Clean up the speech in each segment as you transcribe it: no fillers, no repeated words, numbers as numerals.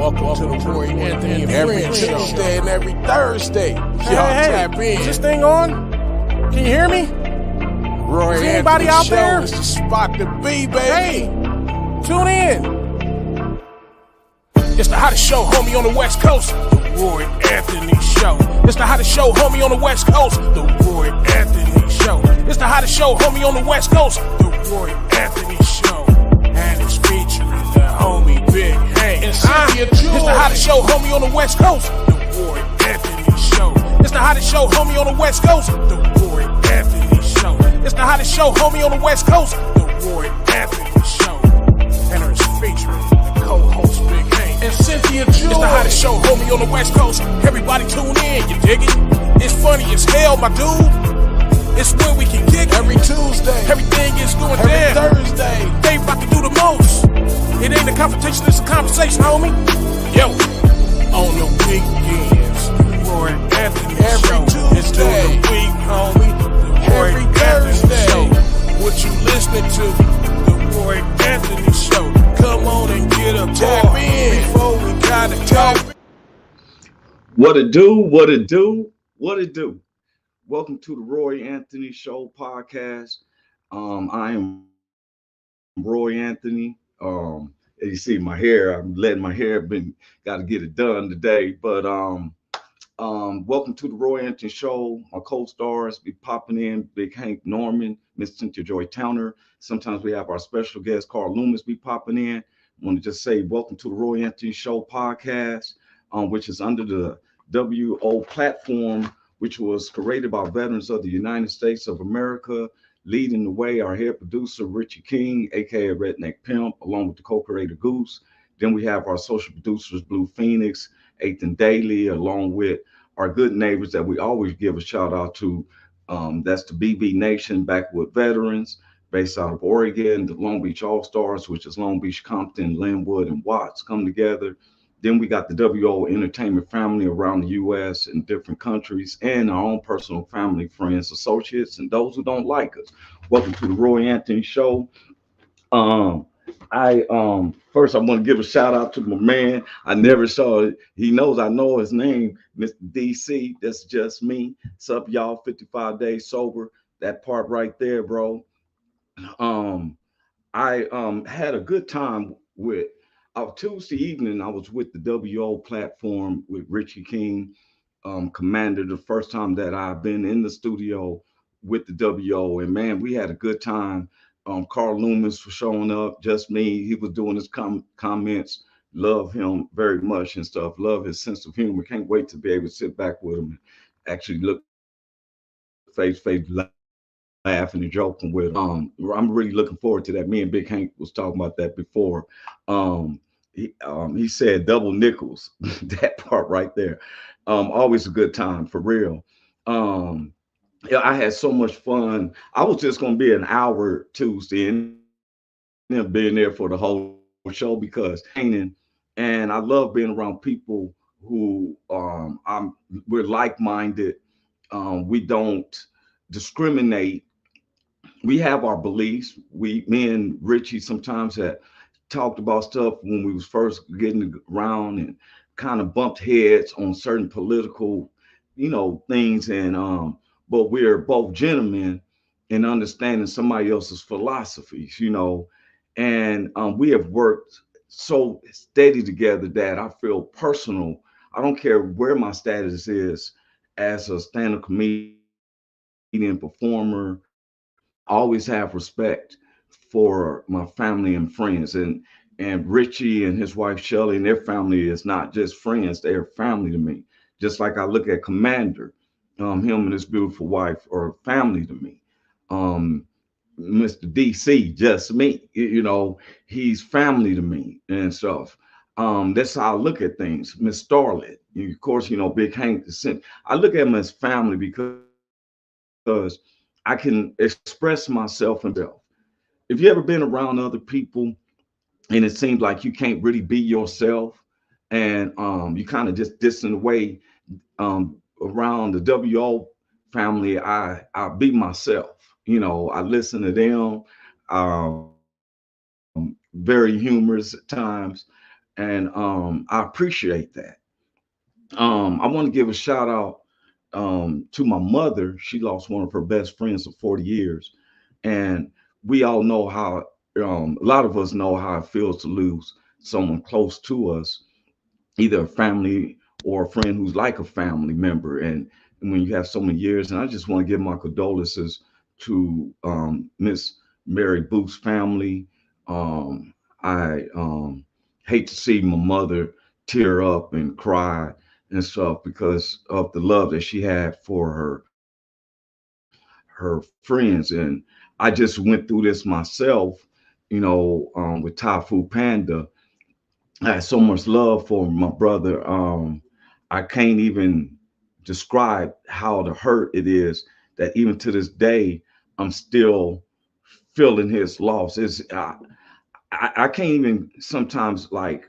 Welcome to the Roy Anthony and every Tuesday and every Thursday. Y'all tap in. Is this thing on? Can you hear me? Roy Is anybody out Show there? is the spot to be, baby. Hey, tune in. It's the hottest show, homie, on the West Coast. The Roy Anthony Show. It's the hottest show, homie, on the West Coast. The Roy Anthony Show. It's the hottest show, homie, on the West Coast. The Roy Anthony Show. And it's featuring the homie Big Hank and Cynthia. It's the hottest show, homie, on the West Coast. The Roy Anthony Show. It's the hottest show, homie, on the West Coast. The Roy Anthony Show. It's the hottest show, homie, on the West Coast. The Roy Anthony Show. And it's featuring the co-host Big Hank and Cynthia. It's the hottest show, homie, on the West Coast. Everybody tune in, you dig it? It's funny as hell, my dude. It's where we can kick every Tuesday. Everything is going every down. Thursday. They about to do the most. It ain't a competition, it's a conversation, homie. Yo, on the weekends, the Roy Anthony every Show. Tuesday. It's during the week, homie. The Roy every Anthony Thursday. Show. What you listening to? The Roy Anthony Show. Come on and get a tap in before we gotta talk. What it do? What it do? What it do? Welcome to the Roy Anthony Show podcast. I am Roy Anthony. You see my hair. I'm letting my hair got to get it done today. But welcome to the Roy Anthony Show. My co-stars be popping in: Big Hank Norman, Miss Cynthia Joy Towner. Sometimes we have our special guest Carl Loomis be popping in. I want to just say welcome to the Roy Anthony Show podcast, which is under the WO platform, which was created by veterans of the United States of America. Leading the way, our head producer, Richie King, aka Redneck Pimp, along with the co-creator Goose. Then we have our social producers, Blue Phoenix, Ethan Daly, along with our good neighbors that we always give a shout out to. That's the BB Nation, Backwood Veterans, based out of Oregon, the Long Beach All-Stars, which is Long Beach, Compton, Linwood, and Watts come together. Then we got the WO entertainment family around the U.S. and different countries, and our own personal family, friends, associates, and those who don't like us. Welcome to the Roy Anthony Show. First I want to give a shout out to my man. I never saw it. He knows I know his name, Mr. DC. That's just me. What's up, y'all? 55 days sober. That part right there, bro. I had a good time with. Tuesday evening, I was with the WO platform with Richie King, Commander, the first time that I've been in the studio with the WO. And man, we had a good time. Carl Loomis was showing up, just me. He was doing his comments. Love him very much and stuff. Love his sense of humor. Can't wait to be able to sit back with him and actually look face, laughing and joking with him. I'm really looking forward to that. Me and Big Hank was talking about that before. He said double nickels. That part right there. Always a good time for real. Yeah, I had so much fun. I was just gonna be an hour Tuesday and then being there for the whole show because and I love being around people who we're like-minded. We don't discriminate. We have our beliefs. Me and Richie sometimes had talked about stuff when we was first getting around and kind of bumped heads on certain political, things. And but we're both gentlemen in understanding somebody else's philosophies, and we have worked so steady together that I feel personal. I don't care where my status is as a stand-up comedian, performer. I always have respect for my family and friends, and Richie and his wife Shelly and their family is not just friends, they're family to me. Just like I look at Commander, him and his beautiful wife are family to me. Mr. DC, just me, he's family to me and stuff. That's how I look at things. Miss Starlet, of course, Big Hank, I look at him as family because I can express myself and self. If you ever been around other people and it seems like you can't really be yourself and you kind of just distant away, around the WO family, I be myself. I listen to them, very humorous at times, and I appreciate that. I want to give a shout out to my mother. She lost one of her best friends of 40 years, and we all know how a lot of us know how it feels to lose someone close to us, either a family or a friend who's like a family member. And when you have so many years, and I just want to give my condolences to Miss Mary Booth's family. I hate to see my mother tear up and cry and stuff because of the love that she had for her friends. And I just went through this myself, with Thai Food Panda. I had so much love for my brother. I can't even describe how the hurt it is that even to this day I'm still feeling his loss. I can't even sometimes, like,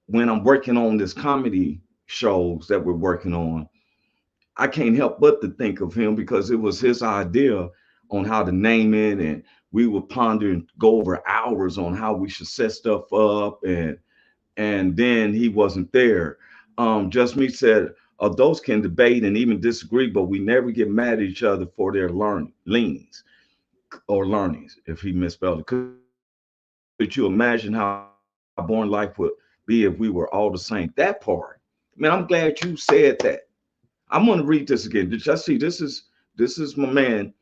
when I'm working on this comedy shows that we're working on, I can't help but to think of him because it was his idea on how to name it, and we would ponder and go over hours on how we should set stuff up, and then he wasn't there. Just me said, adults can debate and even disagree, but we never get mad at each other for their leanings or learnings. If he misspelled it, could you imagine how boring life would be if we were all the same? That part, man. I'm glad you said that. I'm going to read this again. Did y'all see? This is my man.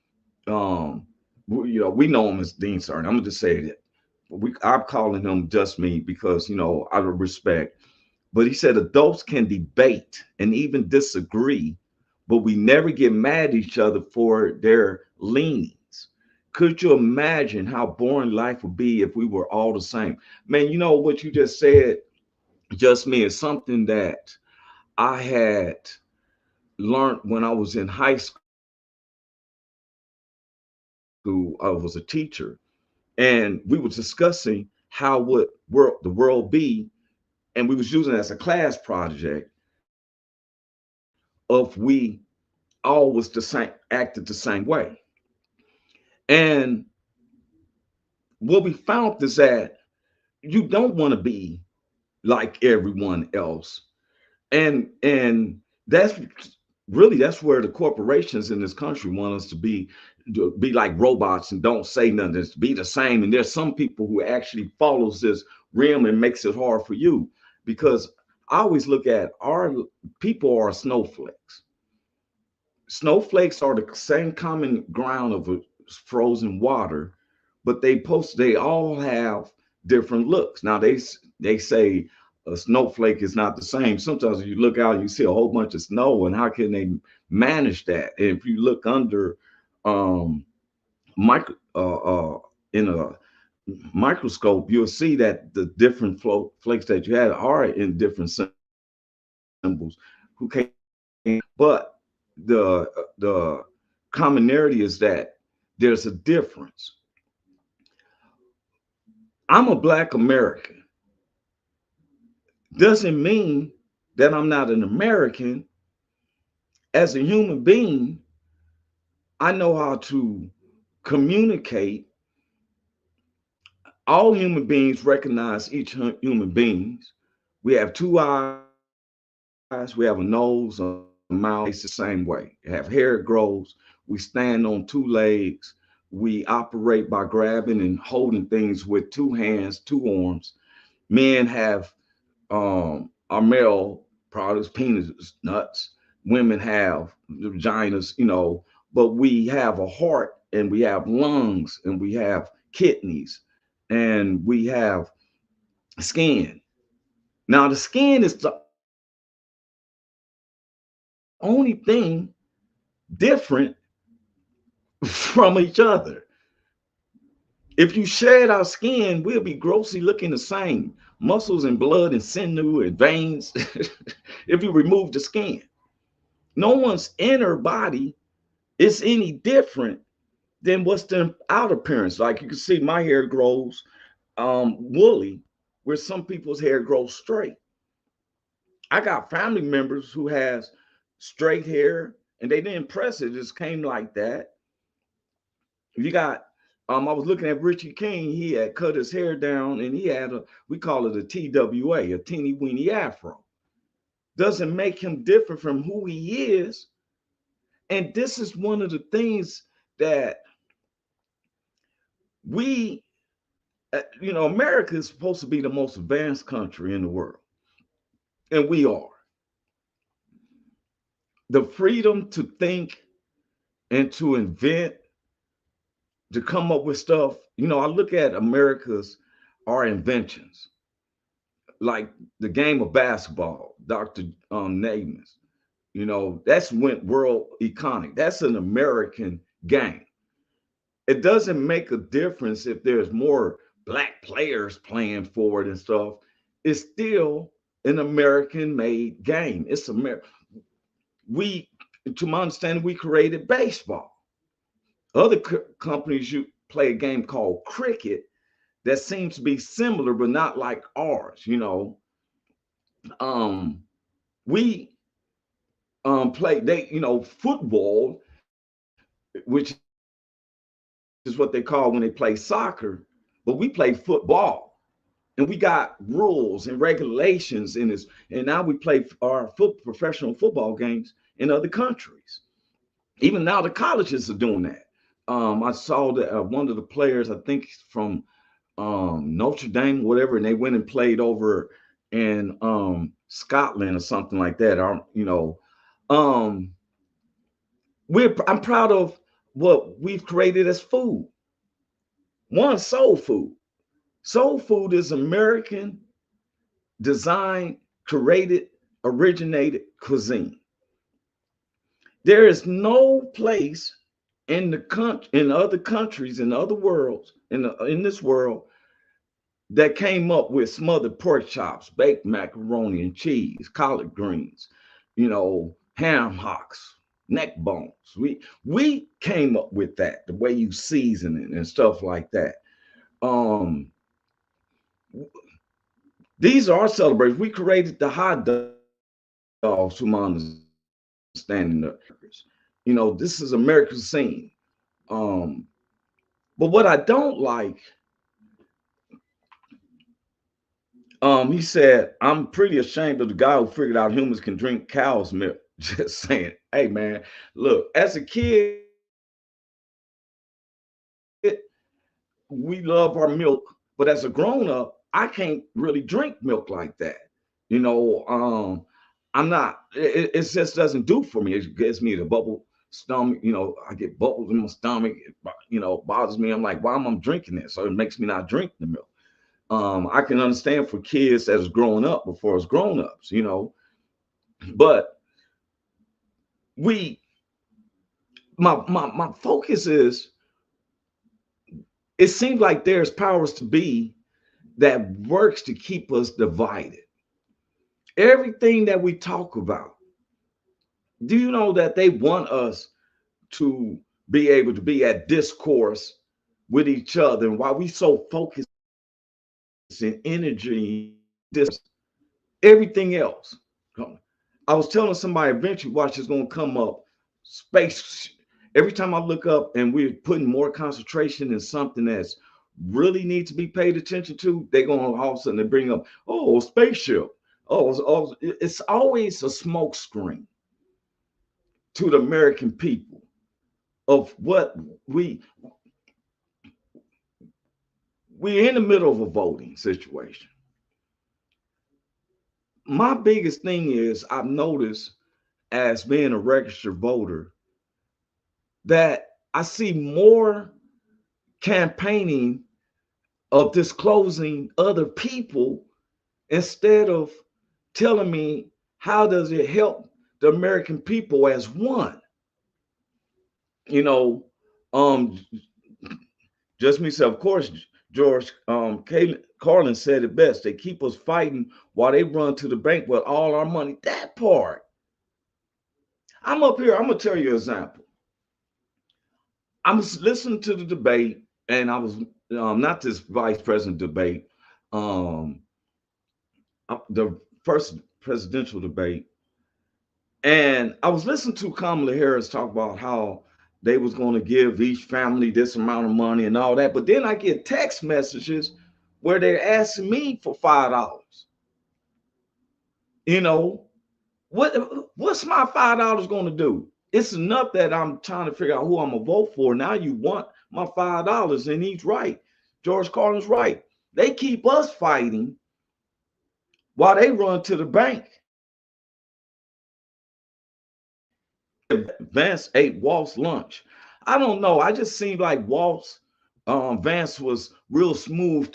Um, we know him as Dean Cerny. I'm gonna just say it. I'm calling him just me because out of respect. But he said adults can debate and even disagree, but we never get mad at each other for their leanings. Could you imagine how boring life would be if we were all the same? Man, you know what you just said, just me, is something that I had learned when I was in high school. I was a teacher, and we were discussing how would the world be, and we was using it as a class project of we all was the same, acted the same way. And what we found is that you don't want to be like everyone else. And that's where the corporations in this country want us to be like robots and don't say nothing, just be the same. And there's some people who actually follows this realm and makes it hard for you, because I always look at our people are snowflakes. Snowflakes are the same common ground of a frozen water, but they all have different looks. Now they say a snowflake is not the same. Sometimes you look out, you see a whole bunch of snow, and how can they manage that? And if you look under um, micro in a microscope, you'll see that the different flakes that you had are in different symbols. Who can't? But the commonality is that there's a difference. I'm a Black American. Doesn't mean that I'm not an American. As a human being, I know how to communicate. All human beings recognize each human beings. We have two eyes, we have a nose, a mouth, face the same way. We have hair grows. We stand on two legs. We operate by grabbing and holding things with two hands, two arms. Men have our male products, penis, nuts. Women have vaginas, but we have a heart, and we have lungs, and we have kidneys, and we have skin. Now, the skin is the only thing different from each other. If you shed our skin, we'll be grossly looking the same. Muscles and blood and sinew and veins. If you remove the skin, no one's inner body is any different than what's the outer appearance. Like, you can see my hair grows woolly, where some people's hair grows straight. I got family members who has straight hair, and they didn't press it; just came like that. You got I was looking at Richie King. He had cut his hair down, and he had we call it a TWA, a teeny weeny afro. Doesn't make him different from who he is. And this is one of the things that we, America is supposed to be the most advanced country in the world, and we are. The freedom to think and to invent, to come up with stuff. I look at our inventions, like the game of basketball, Dr. Namath. That's went world iconic. That's an American game. It doesn't make a difference if there's more black players playing for it and stuff. It's still an American made game. It's we, to my understanding, we created baseball. Other companies you play a game called cricket that seems to be similar but not like ours. We play football, which is what they call when they play soccer, but we play football. And we got rules and regulations in this. And now we play our professional football games in other countries. Even now the colleges are doing that. I saw that one of the players, I think from Notre Dame, whatever, and they went and played over in Scotland or something like that. I'm proud of what we've created as food. One, soul food. Soul food is American designed, created, originated cuisine. There is no place in other countries, in other worlds, in this world, that came up with smothered pork chops, baked macaroni and cheese, collard greens, ham hocks, neck bones. We came up with that, the way you season it and stuff like that. These are celebrations. We created the hot dogs, from my understanding. This is America's scene. But what I don't like, he said, I'm pretty ashamed of the guy who figured out humans can drink cow's milk. Just saying, hey man, look, as a kid, we love our milk, but as a grown up, I can't really drink milk like that. I'm not, it just doesn't do for me. It gives me the bubble stomach, I get bubbles in my stomach, it bothers me. I'm like, why am I drinking this? So it makes me not drink the milk. I can understand for kids that is growing up before it's grown ups, but my focus is, it seems like there's powers to be that works to keep us divided. Everything that we talk about, do you know that they want us to be able to be at discourse with each other? And while we so focused in energy, this everything else. I was telling somebody, eventually watch is going to come up. Space, every time I look up and we're putting more concentration in something that's really needs to be paid attention to, they're going to all of a sudden they bring up, oh, spaceship. It's always a smoke screen to the American people of what we're in the middle of a voting situation. My biggest thing is, I've noticed as being a registered voter that I see more campaigning of disclosing other people instead of telling me how does it help the American people as one. Just me said, of course, George Carlin said it best. They keep us fighting while they run to the bank with all our money. That part. I'm up here. I'm gonna tell you an example. I was listening to the debate, and I was not this vice president debate, the first presidential debate, and I was listening to Kamala Harris talk about how they was going to give each family this amount of money and all that. But then I get text messages where they're asking me for $5. You know, what's my $5 going to do? It's enough that I'm trying to figure out who I'm gonna vote for. Now you want my $5, and he's right. George Carlin's right. They keep us fighting while they run to the bank. Vance ate Walt's lunch. I don't know. I just seemed like Vance was real smooth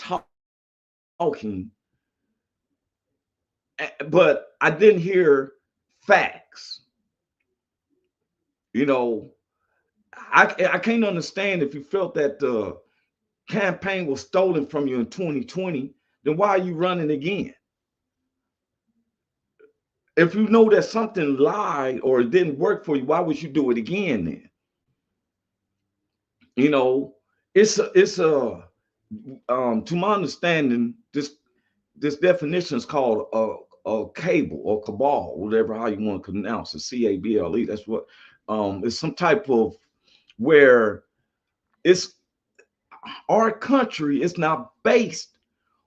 talking, but I didn't hear facts. You know, I can't understand if you felt that the campaign was stolen from you in 2020, then why are you running again? If you know that something lied or it didn't work for you, why would you do it again then? You know, it's a to my understanding, this definition is called a cable or cabal, whatever how you want to pronounce it, CABLE. That's what it's some type of where it's our country is not based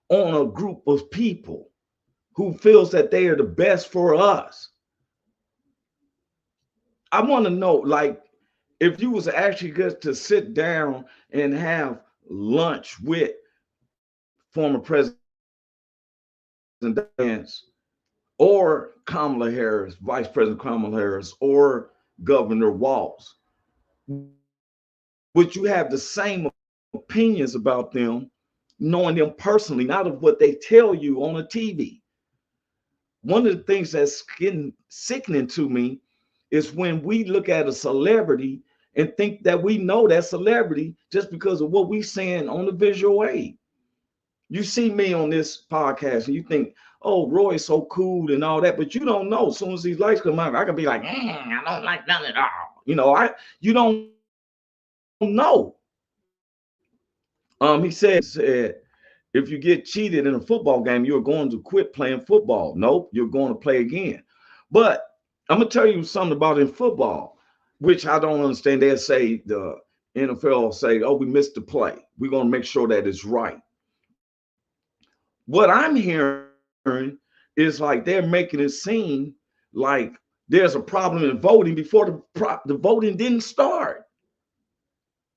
on a group of people who feels that they are the best for us. I want to know, like, if you was actually good to sit down and have lunch with former President Vance or Kamala Harris, Vice President Kamala Harris, or Governor Walz, would you have the same opinions about them, knowing them personally, not of what they tell you on the TV? One of the things that's getting sickening to me is when we look at a celebrity and think that we know that celebrity just because of what we saying on the visual aid. You see me on this podcast and you think, oh, Roy's so cool and all that, but you don't know. As soon as these lights come out, I can be like, I don't like none at all. You know, you don't know. He said, if you get cheated in a football game, you're going to quit playing football. Nope, you're going to play again. But I'm going to tell you something about in football, which I don't understand. They'll say, the NFL will say, oh, we missed the play. We're going to make sure that it's right. What I'm hearing is like they're making it seem like there's a problem in voting before the voting didn't start.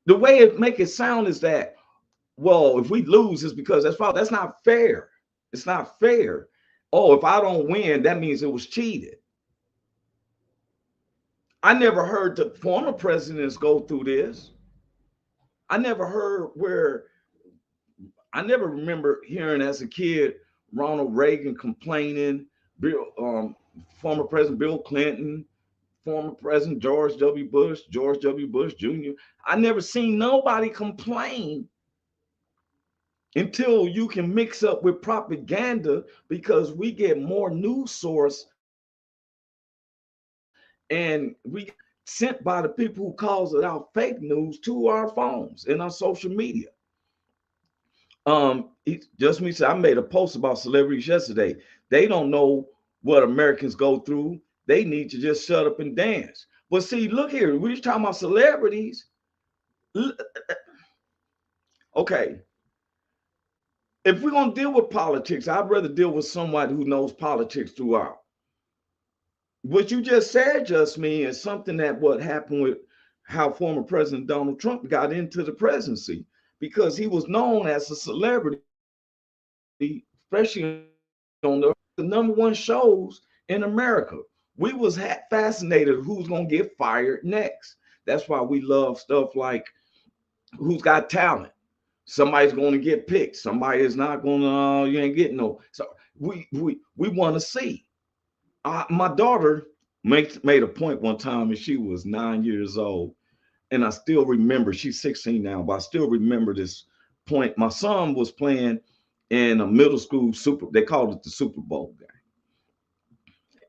The way it make it sound is that, well, if we lose, it's because that's fault. That's not fair. It's not fair. Oh, if I don't win, that means it was cheated. I never heard the former presidents go through this. I never remember hearing as a kid Ronald Reagan complaining, former President Bill Clinton, former President George W. Bush Jr. I never seen nobody complain until you can mix up with propaganda, because we get more news source and we sent by the people who calls it out fake news to our phones and our social media. Just me said, I made a post about celebrities yesterday. They don't know what Americans go through. They need to just shut up and dance. But see, look here, we're talking about celebrities. Okay. If we're going to deal with politics, I'd rather deal with somebody who knows politics throughout. What you just said, just me, is something that what happened with how former President Donald Trump got into the presidency, because he was known as a celebrity, especially on the number one shows in America. We was fascinated who's going to get fired next. That's why we love stuff like Who's Got Talent. Somebody's going to get picked. Somebody is not going to, you ain't getting no. So we want to see. My daughter made a point one time, and she was 9 years old. And I still remember, she's 16 now, but I still remember this point. My son was playing in a middle school they called it the Super Bowl game.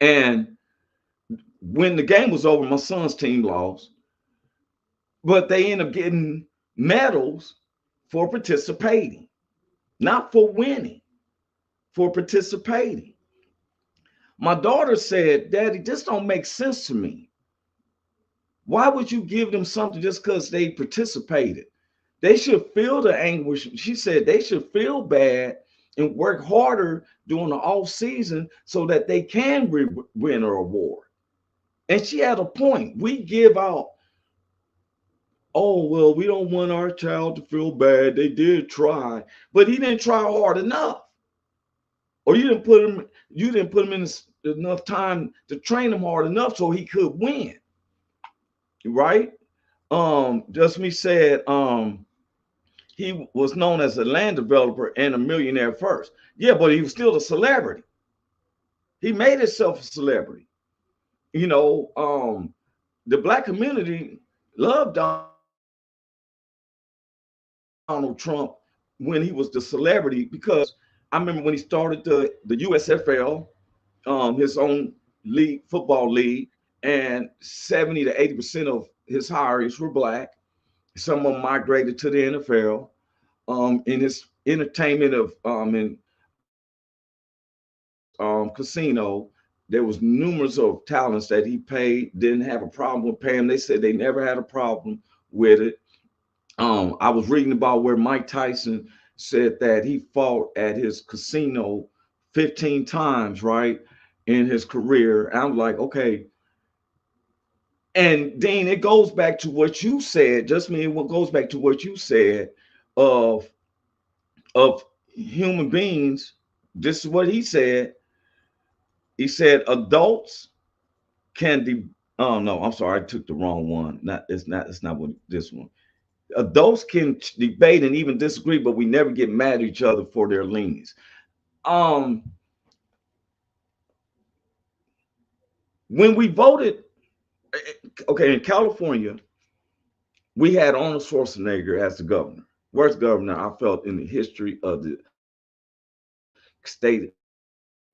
And when the game was over, my son's team lost, but they ended up getting medals for participating, not for winning, for participating. My daughter said, Daddy, this don't make sense to me. Why would you give them something just because they participated? They should feel the anguish. She said they should feel bad and work harder during the off season so that they can win an award. And she had a point. We give out, oh, well, we don't want our child to feel bad. They did try, but he didn't try hard enough. Or you didn't put him in enough time to train him hard enough so he could win. Right? Just me said, he was known as a land developer and a millionaire first. Yeah, but he was still a celebrity. He made himself a celebrity. You know, the black community loved Donald Trump when he was the celebrity because I remember when he started the USFL, his own league, football league, and 70 to 80% of his hires were black. Some of them migrated to the NFL. In his entertainment of in casino, there was numerous of talents that he paid, didn't have a problem with paying. They said they never had a problem with it. I was reading about where Mike Tyson said that he fought at his casino 15 times, right, in his career. And I'm like, okay. And Dean, it goes back to what you said, just me, what goes back to what you said of human beings. This is what he said. He said adults can oh no, I'm sorry, I took the wrong one. It's not what this one. Adults can debate and even disagree, but we never get mad at each other for their leanings. Um, when we voted, okay, in California, we had Arnold Schwarzenegger as the governor. Worst governor I felt in the history of the state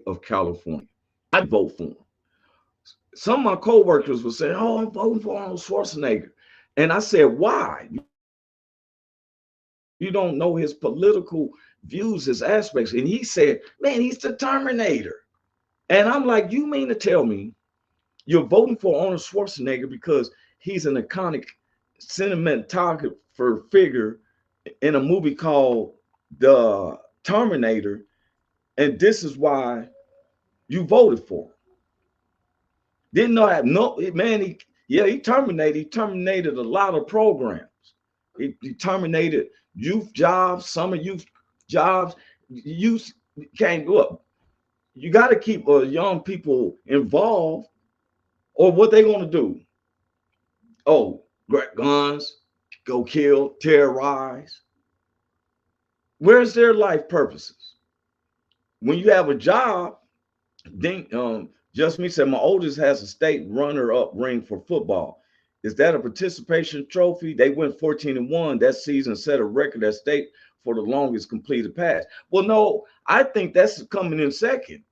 of California. I vote for him. Some of my coworkers were saying, "Oh, I'm voting for Arnold Schwarzenegger," and I said, "Why? You don't know his political views, his aspects." And he said, "Man, he's the Terminator." And I'm like, "You mean to tell me you're voting for Arnold Schwarzenegger because he's an iconic cinematographer figure in a movie called The Terminator, and this is why you voted for him?" Didn't know that. No, man, he terminated a lot of programs. He terminated youth jobs, summer youth jobs. Youth can't go up. You got to keep young people involved, or what they going to do? Oh, grab guns, go kill, terrorize. Where's their life purposes? When you have a job, then just me said my oldest has a state runner-up ring for football. Is that a participation trophy? They went 14-1 that season, set a record at state for the longest completed pass. Well, no, I think that's coming in second.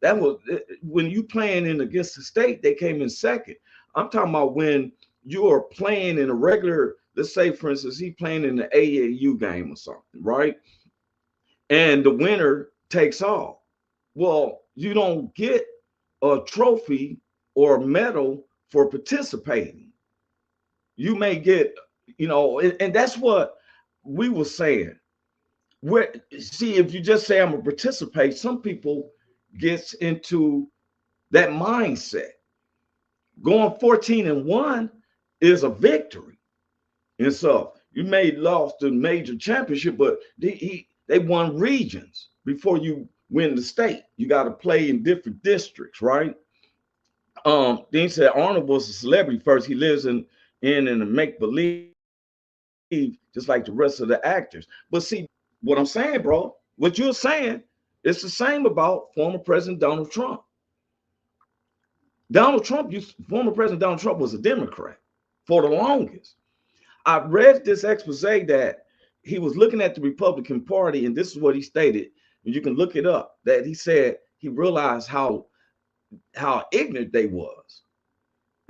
That was when you playing in against the state, they came in second. I'm talking about when you are playing in a regular, let's say for instance, he playing in the AAU game or something, right? And the winner takes all. Well, you don't get a trophy or a medal for participating. You may get, and that's what we were saying. Where see, if you just say I'm gonna participate, some people gets into that mindset. Going 14-1 is a victory. And so you may lost the major championship, but they won regions before you win the state. You got to play in different districts, right? Then he said Arnold was a celebrity first. He lives in a make believe, just like the rest of the actors. But see what I'm saying, bro. What you're saying, it's the same about former President Donald Trump. Former President Donald Trump was a Democrat for the longest. I read this expose that he was looking at the Republican Party, and this is what he stated. And you can look it up. That he said he realized how ignorant they was,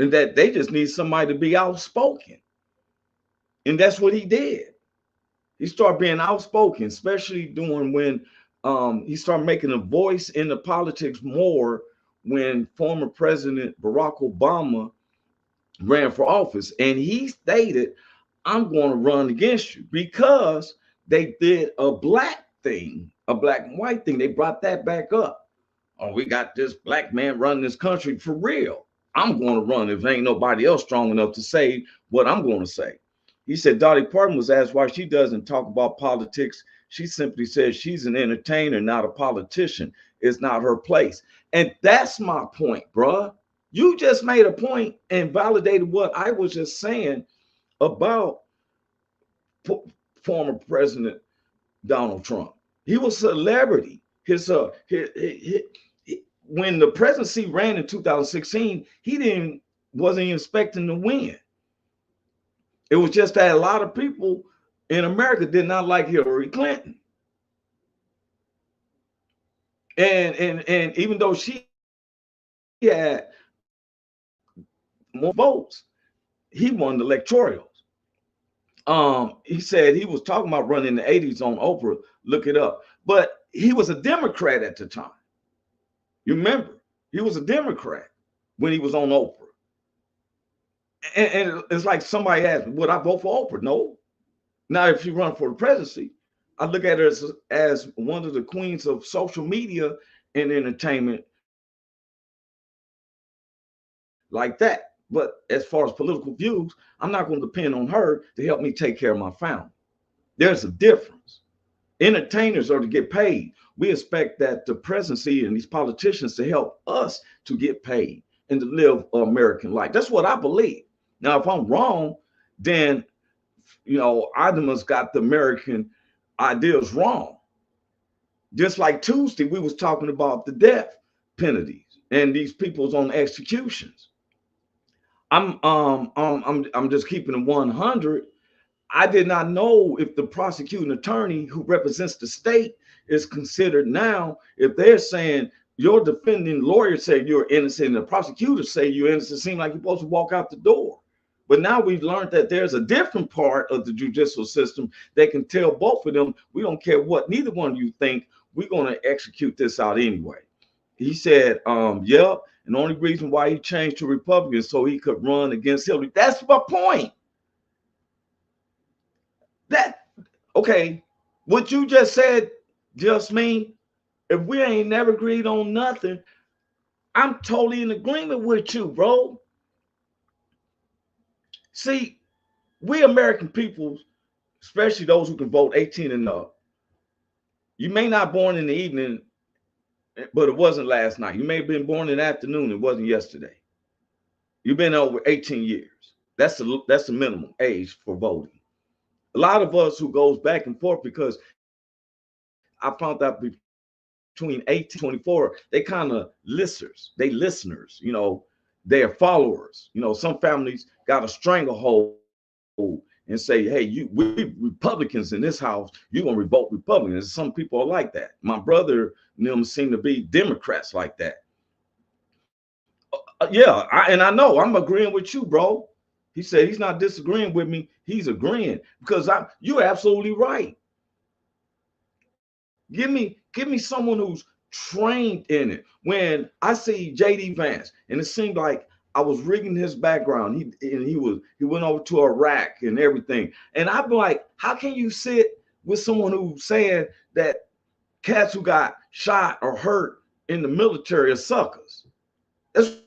and that they just need somebody to be outspoken. And that's what he did. He started being outspoken, especially doing when he started making a voice in the politics more when former President Barack Obama ran for office, and he stated, I'm going to run against you because they did a black thing, a black and white thing. They brought that back up. Oh, we got this black man running this country for real. I'm going to run if ain't nobody else strong enough to say what I'm going to say. He said Dolly Parton was asked why she doesn't talk about politics. She simply says she's an entertainer, not a politician. It's not her place. And that's my point, bruh. You just made a point and validated what I was just saying about former President Donald Trump. He was a celebrity. When the presidency ran in 2016, he wasn't even expecting to win. It was just that a lot of people in America did not like Hillary Clinton. And even though she had more votes, he won the electorals. He said he was talking about running in the 80s on Oprah. Look it up. But he was a Democrat at the time. You remember, he was a Democrat when he was on Oprah. And it's like somebody asked me, would I vote for Oprah? No. Now, if she run for the presidency, I look at her as one of the queens of social media and entertainment like that. But as far as political views, I'm not going to depend on her to help me take care of my family. There's a difference. Entertainers are to get paid. We expect that the presidency and these politicians to help us to get paid and to live an American life. That's what I believe. Now, if I'm wrong, then, I must got the American ideas wrong. Just like Tuesday, we was talking about the death penalties and these people's on executions. I'm just keeping it 100. I did not know if the prosecuting attorney who represents the state is considered now, if they're saying your defending lawyer say you're innocent and the prosecutor say you're innocent, it seems like you're supposed to walk out the door. But now we've learned that there's a different part of the judicial system that can tell both of them, we don't care what neither one of you think, we're going to execute this out anyway. He said, yeah, and the only reason why he changed to Republican so he could run against Hillary. That's my point. Okay, what you just said just mean if we ain't never agreed on nothing, I'm totally in agreement with you, bro. See, we American people, especially those who can vote 18 and up, you may not born in the evening, but it wasn't last night. You may have been born in the afternoon, it wasn't yesterday. You've been over 18 years. That's the minimum age for voting. A lot of us who goes back and forth, because I found out between 18 and 24, they kind of listeners. They are followers. Some families got a stranglehold and say, hey, we Republicans in this house, you're going to vote Republicans. Some people are like that. My brother and them seem to be Democrats like that. I know I'm agreeing with you, bro. He said he's not disagreeing with me. He's agreeing because you're absolutely right. Give me someone who's trained in it. When I see J.D. Vance, and it seemed like I was reading his background. He went over to Iraq and everything. And I'd be like, how can you sit with someone who's saying that cats who got shot or hurt in the military are suckers? That's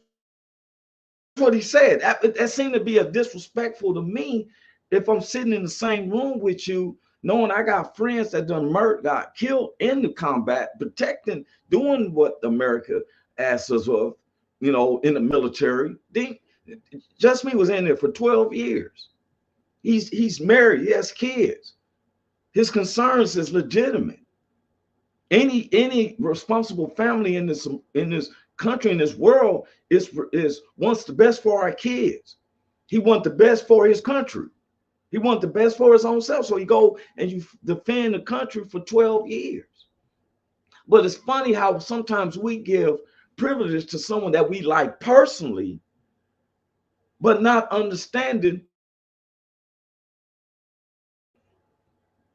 what he said. That seemed to be a disrespectful to me if I'm sitting in the same room with you, knowing I got friends that got killed in the combat, protecting, doing what America asks us of, in the military. Just me was in there for 12 years. He's married, he has kids. His concerns is legitimate. Any responsible family in this country, in this world, is wants the best for our kids. He wants the best for his country. He wants the best for his own self. So you go and you defend the country for 12 years. But it's funny how sometimes we give privilege to someone that we like personally, but not understanding.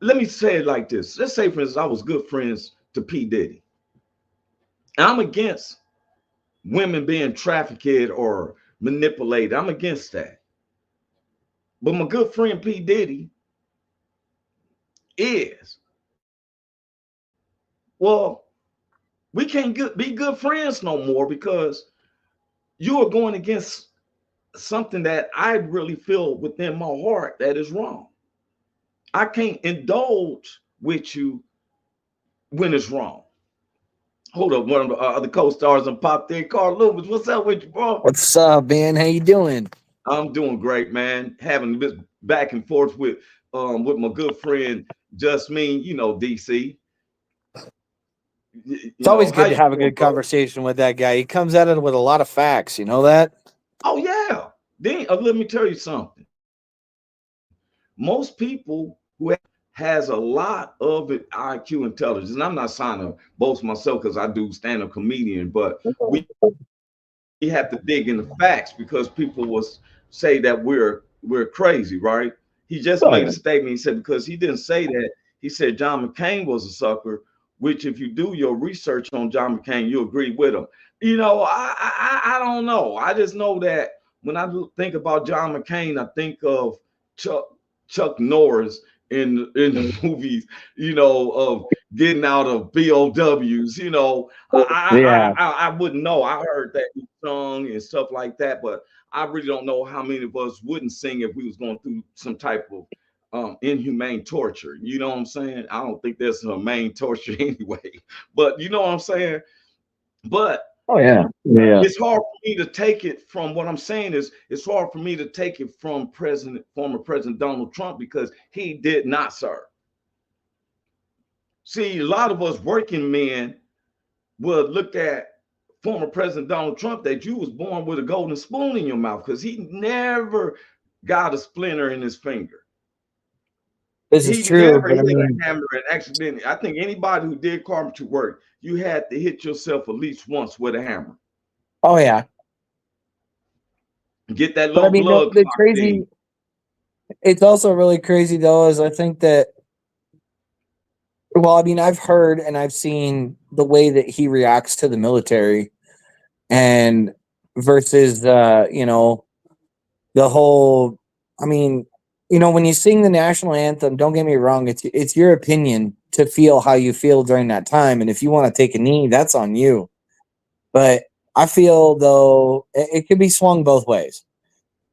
Let me say it like this. Let's say, for instance, I was good friends to P. Diddy. And I'm against women being trafficked or manipulated. I'm against that. But my good friend P. Diddy is, well, we can't be good friends no more because you are going against something that I really feel within my heart that is wrong. I can't indulge with you when it's wrong. Hold up, one of the other co-stars and popped in. Carl Lewis, what's up with you, bro? What's up, man? How you doing? I'm doing great, man. Having this back and forth with my good friend Just Mean, DC. It's always good to have a good conversation with that guy. He comes at it with a lot of facts. You know that? Oh yeah. Then let me tell you something. Most people who has a lot of IQ intelligence, and I'm not trying to boast myself because I do stand-up comedian, but we have to dig in the facts because people will say that we're crazy, right? He just made a statement. He said, because he didn't say that, he said John McCain was a sucker, which if you do your research on John McCain, you agree with him. I don't know. I just know that when I think about John McCain, I think of Chuck Norris in the movies, of getting out of BOWs, I wouldn't know. I heard that he sung and stuff like that, but I really don't know how many of us wouldn't sing if we was going through some type of inhumane torture. You know what I'm saying? I don't think there's humane torture anyway, but you know what I'm saying? But it's hard for me to take it from what I'm saying is it's hard for me to take it from former President Donald Trump because he did not serve. See, a lot of us working men would look at former President Donald Trump that you was born with a golden spoon in your mouth because he never got a splinter in his finger. This is true. Never hit a hammer and accidentally. I think anybody who did carpentry work, you had to hit yourself at least once with a hammer. Oh yeah. Get that little blood. The crazy. It's also really crazy though, is I think that. Well, I've heard and I've seen the way that he reacts to the military, and versus the whole. When you sing the national anthem, don't get me wrong, it's your opinion to feel how you feel during that time. And if you want to take a knee, that's on you. But I feel, though, it could be swung both ways.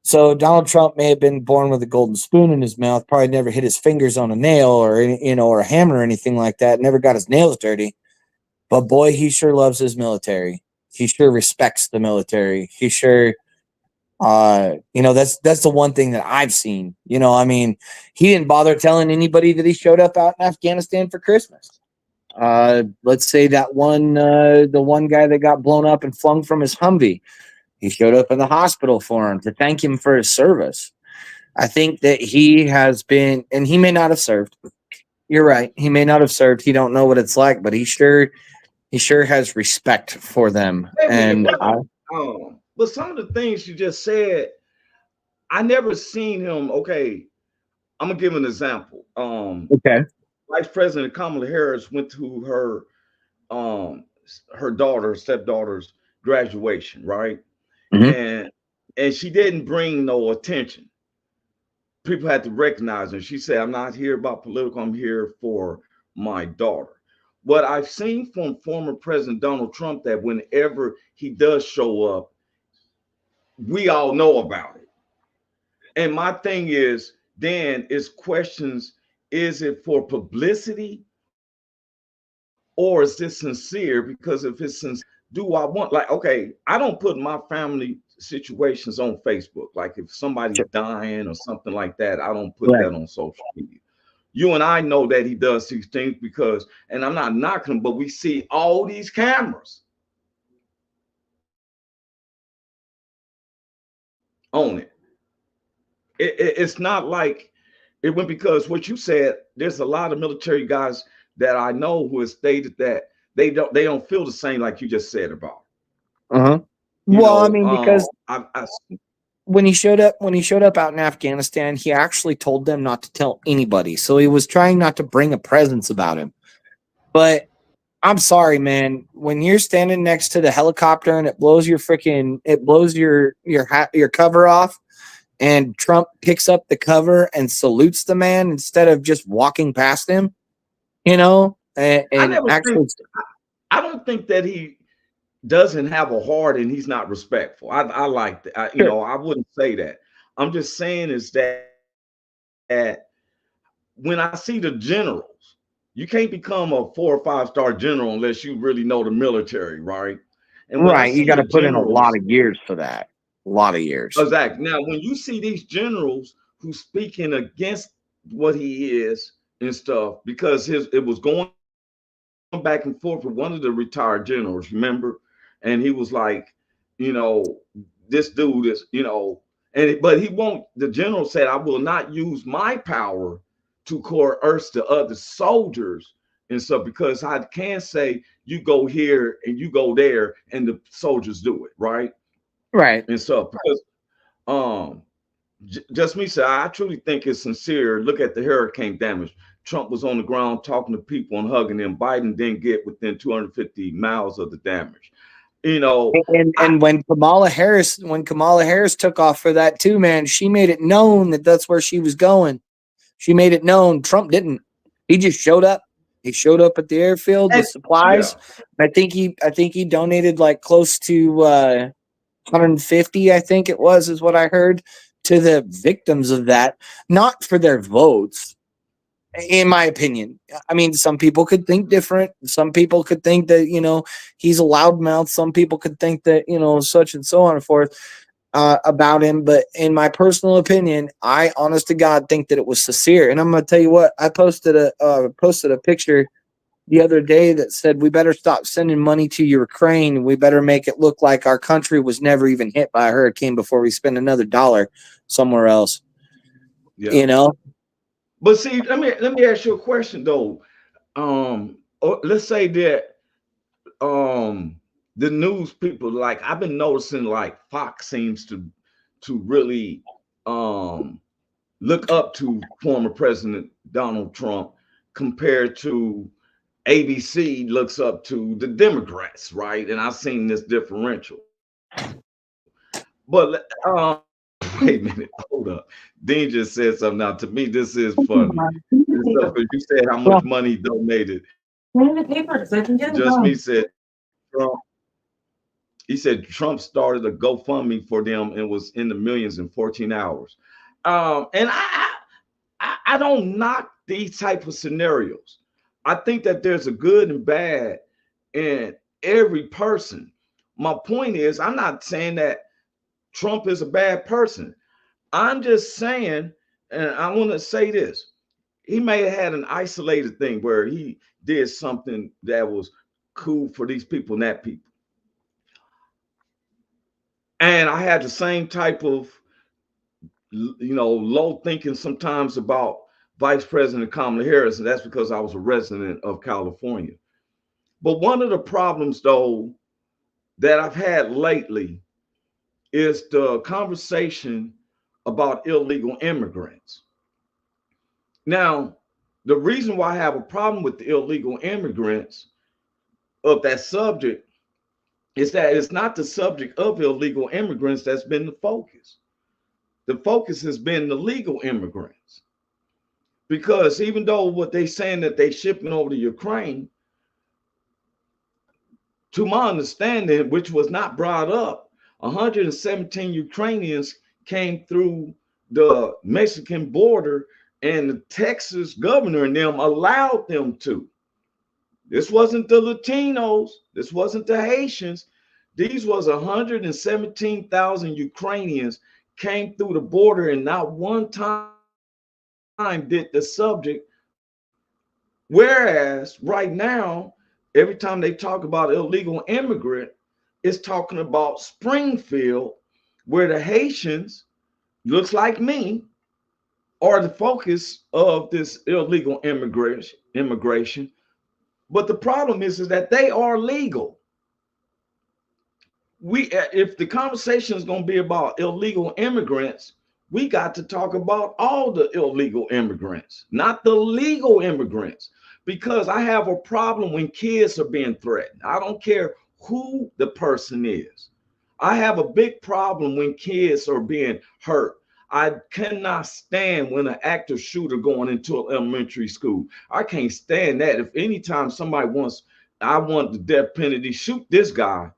So Donald Trump may have been born with a golden spoon in his mouth, probably never hit his fingers on a nail or a hammer or anything like that, never got his nails dirty. But boy, he sure loves his military. He sure respects the military. He sure... that's the one thing that I've seen. He didn't bother telling anybody that he showed up out in Afghanistan for Christmas. Let's say that the one guy that got blown up and flung from his Humvee, he showed up in the hospital for him to thank him for his service. I think that he has been, and he may not have served. You're right. He may not have served. He don't know what it's like, but he sure has respect for them. But some of the things you just said, I never seen him. Okay, I'm gonna give an example. Vice President Kamala Harris went to her stepdaughter's graduation, right? Mm-hmm. And she didn't bring no attention. People had to recognize her. She said, "I'm not here about political. I'm here for my daughter." What I've seen from former President Donald Trump, that whenever he does show up, we all know about it. And my thing is, Dan, is questions, is it for publicity or is this sincere? Because if it's sincere, do I want, I don't put my family situations on Facebook. Like if somebody's dying or something like that, I don't put that on social media. You and I know that he does these things because, and I'm not knocking him, but we see all these cameras on it. It's not like it went, because what you said, there's a lot of military guys that I know who have stated that they don't feel the same like you just said about. Because when he showed up out in Afghanistan, he actually told them not to tell anybody. So he was trying not to bring a presence about him. But I'm sorry, man. When you're standing next to the helicopter and it blows your your cover off, and Trump picks up the cover and salutes the man instead of just walking past him, you know, I and never think. actually, I don't think that he doesn't have a heart and he's not respectful. I like that. sure. I wouldn't say that. I'm just saying is that when I see the generals, you can't become a 4 or 5 star general unless you really know the military, right? And when I Right, you see got the to put in a lot generals, of years for that. A lot of years. exactly. Now, when you see these generals who speaking against what he is and stuff, because it was going back and forth with one of the retired generals, remember? And he was like, you know, this dude is, but he won't. The general said, I will not use my power to coerce the other soldiers and stuff because I can say you go here and you go there and the soldiers do it, right? Right. And so because um just me say, I truly think it's sincere. Look at the hurricane damage. Trump was on the ground talking to people and hugging them. Biden didn't get within 250 miles of the damage. You know, I And when Kamala Harris took off for that too, man, she made it known that that's where she was going. She made it known. Trump didn't. He just showed up. He showed up at the airfield and with supplies. yeah, I think he donated like close to 150, I think it was, is what I heard, to the victims of that, not for their votes, in my opinion. I mean, some people could think different. Some people could think that, he's a loudmouth. Some people could think that, such and so on and forth about him. But in my personal opinion, I honest to God think that it was sincere. And I'm going to tell you what, I posted a picture the other day that said we better stop sending money to Ukraine. We better make it look like our country was never even hit by a hurricane before we spend another dollar somewhere else. yeah. You know? But see, let me ask you a question though. Let's say that the news people, like I've been noticing, like Fox seems to really look up to former President Donald Trump compared to ABC looks up to the Democrats, right? And I've seen this differential. But wait a minute, hold up. Dean just said something. Now, to me, this is funny. This stuff, 'cause you said how much money he donated. Just me said Trump. He said Trump started a GoFundMe for them and was in the millions in 14 hours. And I don't knock these type of scenarios. I think that there's a good and bad in every person. My point is, I'm not saying that Trump is a bad person. I'm just saying, and I want to say this, he may have had an isolated thing where he did something that was cool for these people and that people. And I had the same type of, low thinking sometimes about Vice President Kamala Harris, and that's because I was a resident of California. But one of the problems, though, that I've had lately is the conversation about illegal immigrants. Now, the reason why I have a problem with the illegal immigrants of that subject is that it's not the subject of illegal immigrants that's been the focus. The focus has been the legal immigrants. Because even though what they saying that they shipping over to Ukraine, to my understanding, which was not brought up, 117 Ukrainians came through the Mexican border, and the Texas governor and them allowed them to. This wasn't the Latinos. This wasn't the Haitians. These was 117,000 Ukrainians came through the border, and not one time did the subject. Whereas right now, every time they talk about illegal immigrant, it's talking about Springfield, where the Haitians, looks like me, are the focus of this illegal immigration. But the problem is that they are legal. If the conversation is going to be about illegal immigrants, we got to talk about all the illegal immigrants, not the legal immigrants, because I have a problem when kids are being threatened. I don't care who the person is. I have a big problem when kids are being hurt. I cannot stand when an active shooter going into an elementary school. I can't stand that. If anytime somebody wants, I want the death penalty, shoot this guy,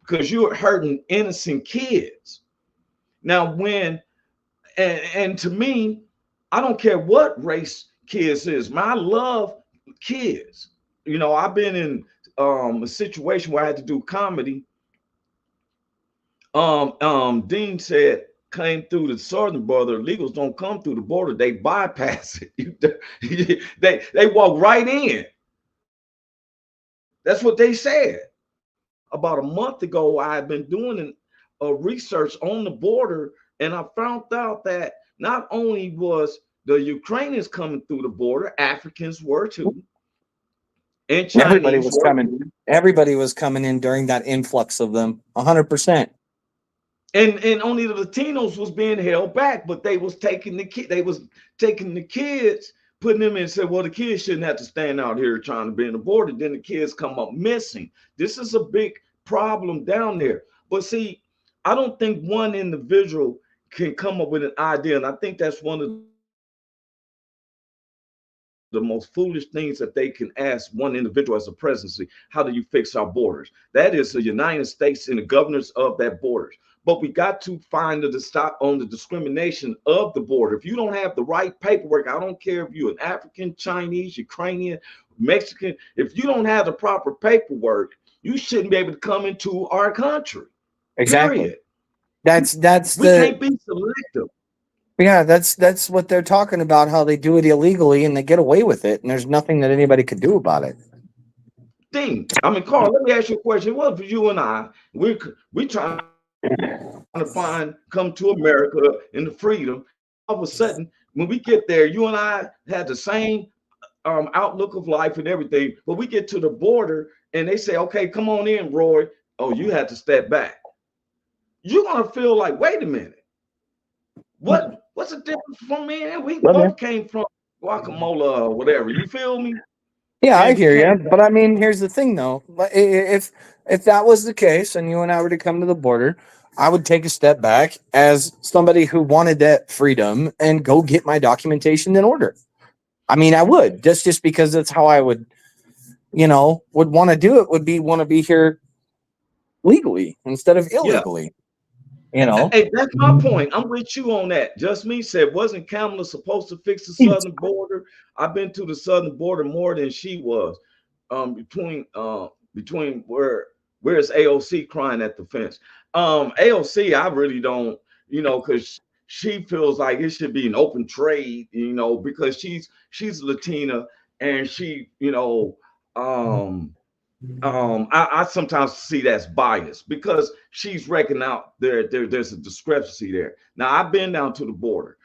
because you're hurting innocent kids. Now, and to me, I don't care what race kids is. Man, I love kids. You know, I've been in a situation where I had to do comedy. Dean said came through the southern border. Illegals don't come through the border; they bypass it. they walk right in. That's what they said. About a month ago, I had been doing research on the border, and I found out that not only was the Ukrainians coming through the border, Africans were too, and Chinese. Everybody was coming. Everybody was coming in during that influx of them, 100%. And only the Latinos was being held back, but they was taking the kids, putting them in and said, well, the kids shouldn't have to stand out here trying to be in the border. Then the kids come up missing. This is a big problem down there. But see, I don't think one individual can come up with an idea. And I think that's one of the most foolish things that they can ask one individual as a presidency. How do you fix our borders? That is the United States and the governors of that borders. But we got to find the stop on the discrimination of the border. If you don't have the right paperwork, I don't care if you're an African, Chinese, Ukrainian, Mexican, if you don't have the proper paperwork, you shouldn't be able to come into our country. Exactly. Period. We can't be selective. Yeah, that's what they're talking about, how they do it illegally and they get away with it, and there's nothing that anybody could do about it. Carl, let me ask you a question. What if you and I, we trying to come to America in the freedom. All of a sudden, when we get there, you and I had the same outlook of life and everything, but we get to the border and they say, okay, come on in, Roy. Oh, you had to step back. You're gonna feel like, wait a minute, what's the difference from me and we both came from guacamole or whatever. You feel me? Yeah, I hear you. But I mean, here's the thing though. If that was the case and you and I were to come to the border, I would take a step back as somebody who wanted that freedom and go get my documentation in order. I mean, I would just because that's how I would want to do it, want to be here legally instead of illegally. Yeah. Hey, that's my point. I'm with you on that. Just me said, wasn't Kamala supposed to fix the southern border? I've been to the southern border more than she was. Between where's AOC crying at the fence? AOC, I really don't, because she feels like it should be an open trade, because she's Latina and she, I sometimes see that's biased because she's reckoning out there's a discrepancy there. Now I've been down to the border.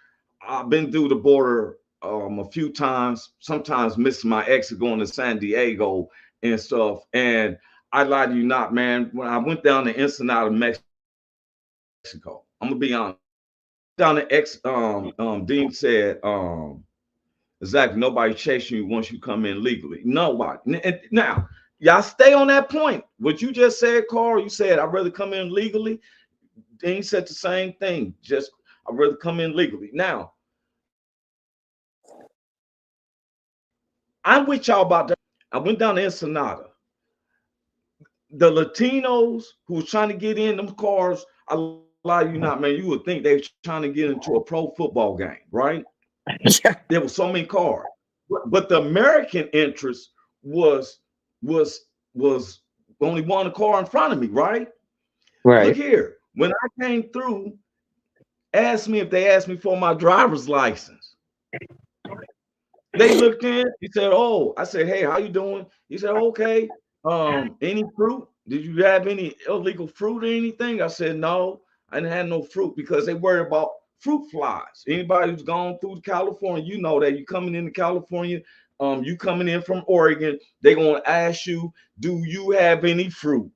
I've been through the border a few times, sometimes missing my exit going to San Diego and stuff. And I lie to you not, man. When I went down to Ensenada, Mexico, I'm gonna be honest. Down to Dean said, exactly, nobody chasing you once you come in legally. Nobody. Now, y'all stay on that point. What you just said, Carl, you said I'd rather come in legally. Dean said the same thing. Just I'd rather come in legally. Now, I'm with y'all about that. I went down to Ensenada. The Latinos who was trying to get in them cars, I lie you not, man, you would think they were trying to get into a pro football game, right? There were so many cars. But the American interest was only one car in front of me, right? Right. Look here, when I came through, they asked me for my driver's license. They looked in, he said, oh, I said, hey, how you doing? He said, okay. Any fruit? Did you have any illegal fruit or anything? I said, no, I didn't have no fruit because they worry about fruit flies. Anybody who's gone through California, you know that you coming into California, you coming in from Oregon, they're going to ask you, do you have any fruit?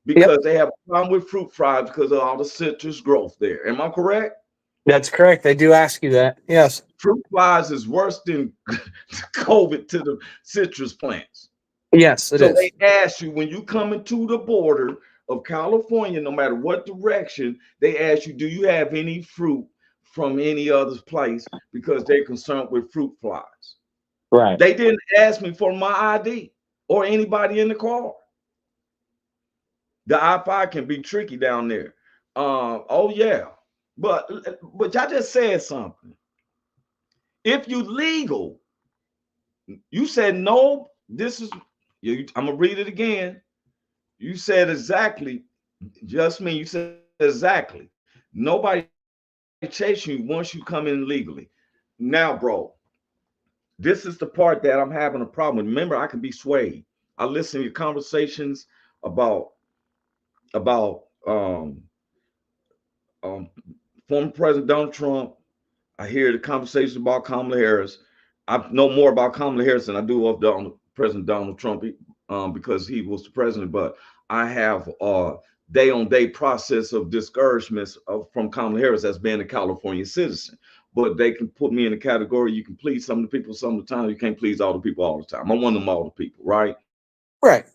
Because they have a problem with fruit flies because of all the citrus growth there. Am I correct? That's correct. They do ask you that. Yes. Fruit flies is worse than COVID to the citrus plants. Yes, it So is. they ask you when you come into the border of California, no matter what direction, they ask you, do you have any fruit from any other place? Because they're concerned with fruit flies. Right. They didn't ask me for my ID or anybody in the car. The I-5 can be tricky down there. Oh yeah. But I just said something. If you legal, you said no, this is I'm gonna read it again. You said exactly, just me, you said exactly. Nobody chase you once you come in legally. Now, bro, this is the part that I'm having a problem with. Remember, I can be swayed. I listen to your conversations about about um, um, former President Donald Trump. I hear the conversations about Kamala Harris. I know more about Kamala Harris than I do of President Donald Trump because he was the president. But I have a day-on-day process of discouragements from Kamala Harris as being a California citizen. But they can put me in a category you can please some of the people some of the time. You can't please all the people all the time. I'm one of them all the people, right? Right.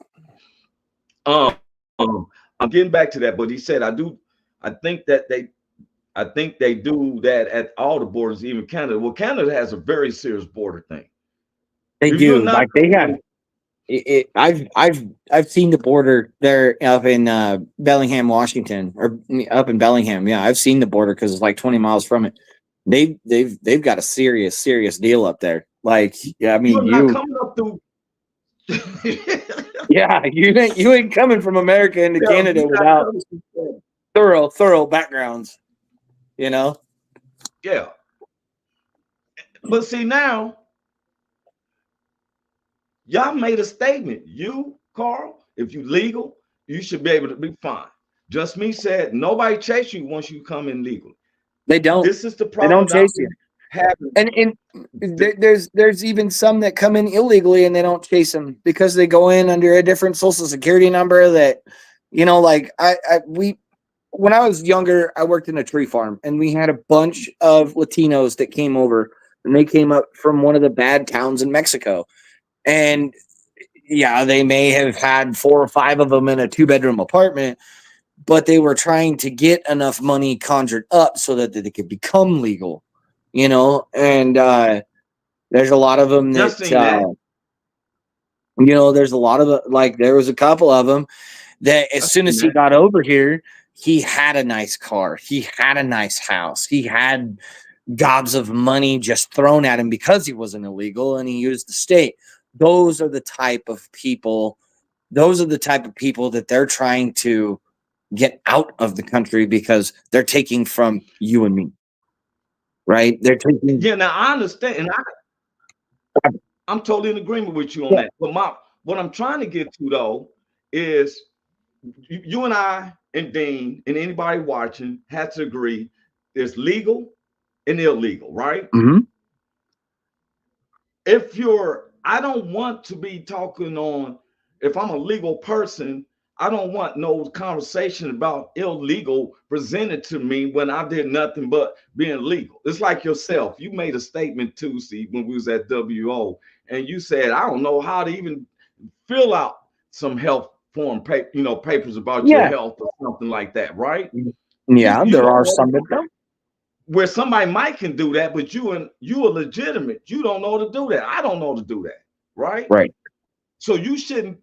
Um, I'm getting back to that, but he said I think that I think they do that at all the borders, even Canada. Well, Canada has a very serious border thing. They If you're do. not, Like they have I've seen the border there up in Bellingham, Washington, or up in Bellingham. Yeah, I've seen the border because it's like 20 miles from it. They've got a serious deal up there. Like, yeah, I mean you're not coming up through. yeah, you ain't coming from America into Canada without thorough backgrounds, you know? Yeah. But see now, y'all made a statement. You, Carl, if you legal, you should be able to be fine. Just me said nobody chase you once you come in legal. They don't. This is the They problem don't chase you. having. And there's even some that come in illegally and they don't chase them because they go in under a different social security number that, you know, like when I was younger, I worked in a tree farm and we had a bunch of Latinos that came over and they came up from one of the bad towns in Mexico. And yeah, they may have had 4 or 5 of them in a 2-bedroom apartment, but they were trying to get enough money conjured up so that they could become legal, you know? And there's a lot of them that, you know, there's a lot of like, there was a couple of them that as soon as he got over here, he had a nice car, he had a nice house, he had gobs of money just thrown at him because he wasn't illegal and he used the state. Those are the type of people that they're trying to get out of the country because they're taking from you and me. Right? They're taking. Yeah, now I understand, and I'm totally in agreement with you on that. But what I'm trying to get to though is you and I and Dean and anybody watching had to agree there's legal and illegal, right? Mm-hmm. I don't want to be talking on, if I'm a legal person, I don't want no conversation about illegal presented to me when I did nothing but being legal. It's like yourself. You made a statement too, see, when we was at WO, and you said, I don't know how to even fill out some health form papers about your health or something like that, right? Yeah, there are some that don't. Where somebody might can do that, but you are legitimate. You don't know to do that. I don't know to do that, right? Right. So you shouldn't.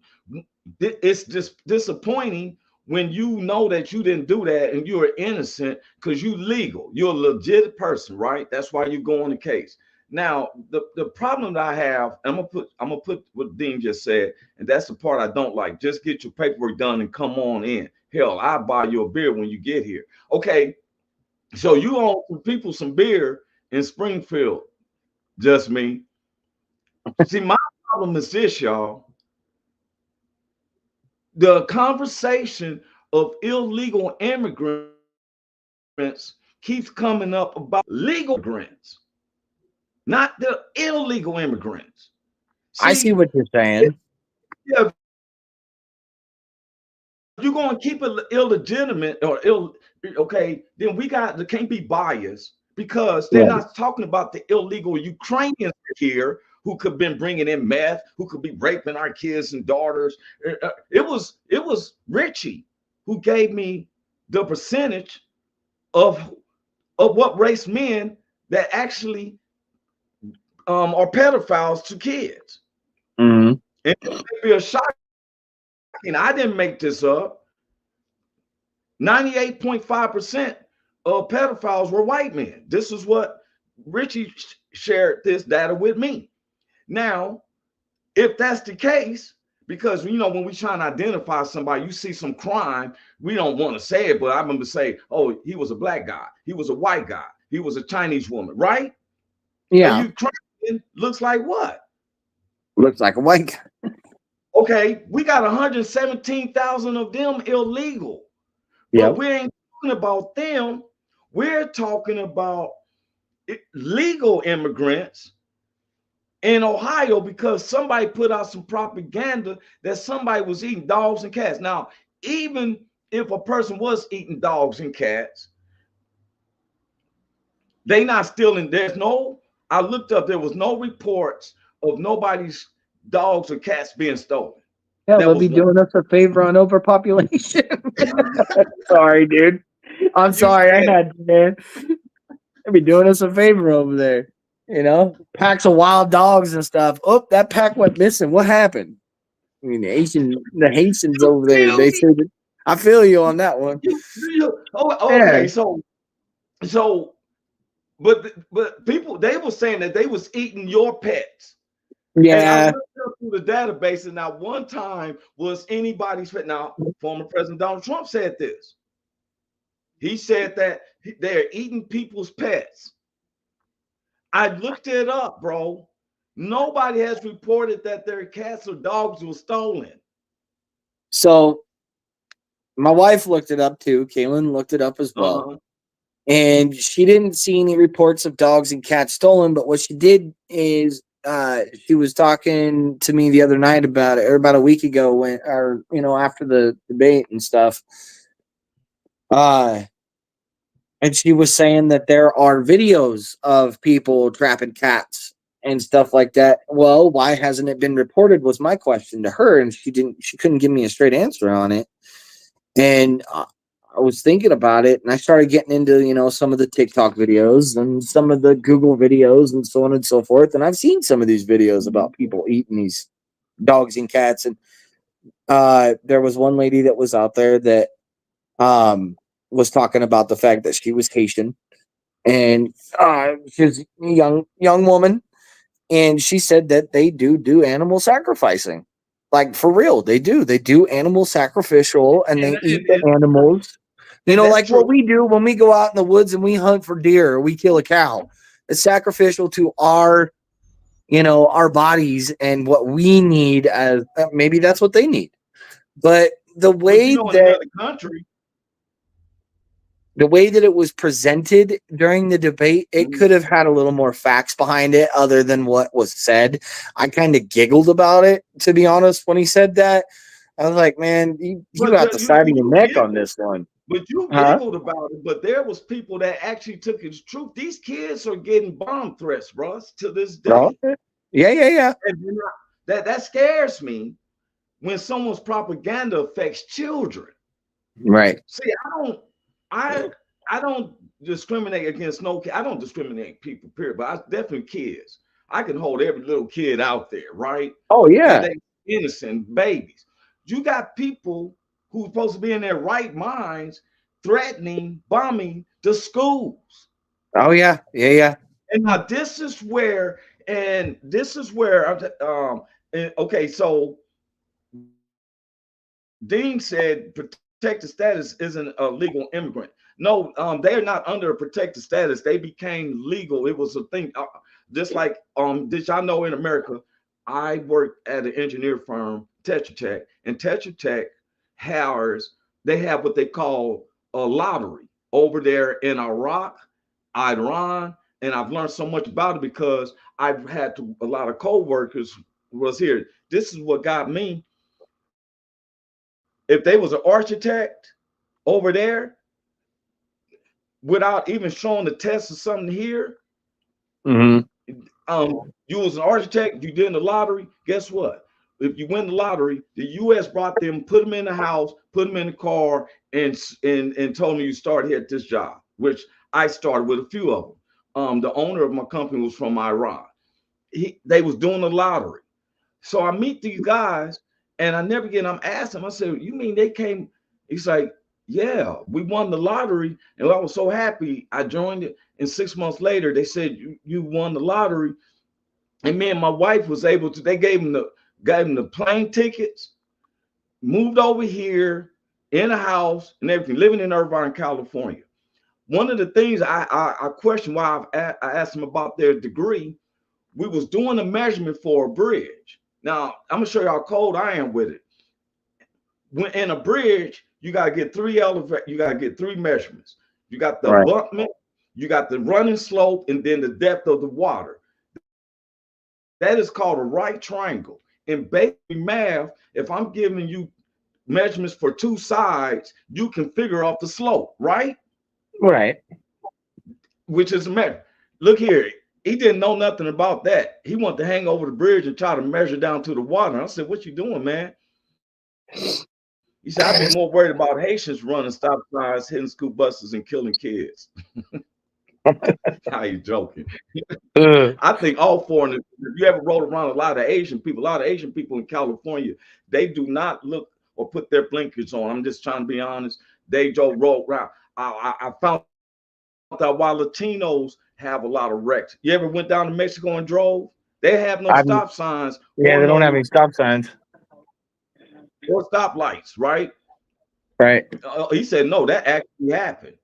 It's just disappointing when you know that you didn't do that and you're innocent because you legal. You're a legit person, right? That's why you go on the case. Now, the problem that I have, I'm gonna put what Dean just said, and that's the part I don't like. Just get your paperwork done and come on in. Hell, I'll buy you a beer when you get here. Okay. So you owe some people some beer in Springfield, just me. See, my problem is this, y'all. The conversation of illegal immigrants keeps coming up about legal immigrants, not the illegal immigrants. See, I see what you're saying. Yeah, if you're going to keep it illegitimate or okay, then there can't be bias. because they're not talking about the illegal Ukrainians here who could have been bringing in meth, who could be raping our kids and daughters. It was Richie who gave me the percentage of what race men that actually are pedophiles to kids. Mm-hmm. And it may be a shock. I didn't make this up. 98.5% of pedophiles were white men. This is what Richie shared this data with me. Now, if that's the case, because when we try and identify somebody, you see some crime, we don't want to say it, but I remember say, oh, he was a black guy, he was a white guy, he was a Chinese woman, right? Yeah. And Ukrainian looks like what? Looks like a white guy. Okay, we got 117,000 of them illegal. But we ain't talking about them. We're talking about legal immigrants in Ohio, because somebody put out some propaganda that somebody was eating dogs and cats. Now, even if a person was eating dogs and cats, they not stealing. I looked up, there was no reports of nobody's dogs or cats being stolen. Yeah, they'll be doing us a favor on overpopulation. Sorry, dude. I'm sorry. I had to, man. They'll be doing us a favor over there. Packs of wild dogs and stuff. Oh, that pack went missing. What happened? I mean, the Haitians over there. They said, I feel you on that one. Okay, so, but people, they were saying that they was eating your pets. Yeah. And I looked up through the database, and not one time was anybody's pet. Now, former President Donald Trump said this. He said that they're eating people's pets. I looked it up, bro. Nobody has reported that their cats or dogs were stolen. So my wife looked it up too. Kaylin looked it up as well. And she didn't see any reports of dogs and cats stolen. But what she did is she was talking to me the other night about it, or about a week ago, after the debate and stuff. And she was saying that there are videos of people trapping cats and stuff like that. Well, why hasn't it been reported was my question to her, and she couldn't give me a straight answer on it. And I was thinking about it, and I started getting into, some of the TikTok videos and some of the Google videos and so on and so forth. And I've seen some of these videos about people eating these dogs and cats. And there was one lady that was out there that was talking about the fact that she was Haitian, and she's a young woman, and she said that they do animal sacrificing, like for real. They do animal sacrificial, and they eat the animals. Like true. What we do when we go out in the woods and we hunt for deer, or we kill a cow. It's sacrificial to our bodies and what we need. As maybe that's what they need, but the way the way that it was presented during the debate, it could have had a little more facts behind it other than what was said. I kind of giggled about it, to be honest, when he said that. I was like, man, you got the side of your neck on this one. But you giggled about it, but there was people that actually took it as truth. These kids are getting bomb threats, Russ, to this day. Oh, yeah. And that scares me when someone's propaganda affects children. Right. See, I don't discriminate against no kid. I don't discriminate people, period. But I definitely kids. I can hold every little kid out there, right? Oh yeah, they innocent babies. You got people who's supposed to be in their right minds threatening, bombing the schools. Oh yeah. And now this is where okay. So Dean said protected status isn't a legal immigrant. No, they're not under a protected status. They became legal. It was a thing. Just like did y'all know in America, I worked at an engineer firm, Tetra Tech, and Tetra Tech they have what they call a lottery over there in Iraq, Iran, and I've learned so much about it because I've had a lot of co-workers was here. This is what got me. If they was an architect over there, without even showing the test or something here. Mm-hmm. You was an architect, you did the lottery. Guess what? If you win the lottery, the U.S. brought them, put them in the house, put them in the car, and told me you start here at this job, which I started with a few of them. The owner of my company was from Iran. They was doing the lottery. So I meet these guys, and I never get. I'm asking him. I said, "You mean they came?" He's like, "Yeah, we won the lottery," and I was so happy. I joined it, and 6 months later, they said, "You won the lottery," and me and my wife was able to. They gave him the plane tickets, moved over here in a house and everything, living in Irvine, California. One of the things I questioned why I asked them about their degree. We was doing a measurement for a bridge. Now, I'm gonna show you how cold I am with it. When in a bridge, you gotta get you gotta get three measurements. You got the abutment, you got the running slope, and then the depth of the water. That is called a right triangle. In basic math, if I'm giving you measurements for two sides, you can figure out the slope, right? Right. Which is a measure. Look here. He didn't know nothing about that. He wanted to hang over the bridge and try to measure down to the water. I said, "What you doing, man?" He said, "I'd be more worried about Haitians running stop signs, hitting school buses, and killing kids." How you joking? I think all foreigners, if you ever rode around a lot of Asian people in California, they do not look or put their blinkers on. I'm just trying to be honest. They just roll around. I found out why Latinos have a lot of wrecks. You ever went down to Mexico and drove? They have no stop signs. Yeah, they don't have any stop signs or stoplights, right? Right. He said, no, that actually happened.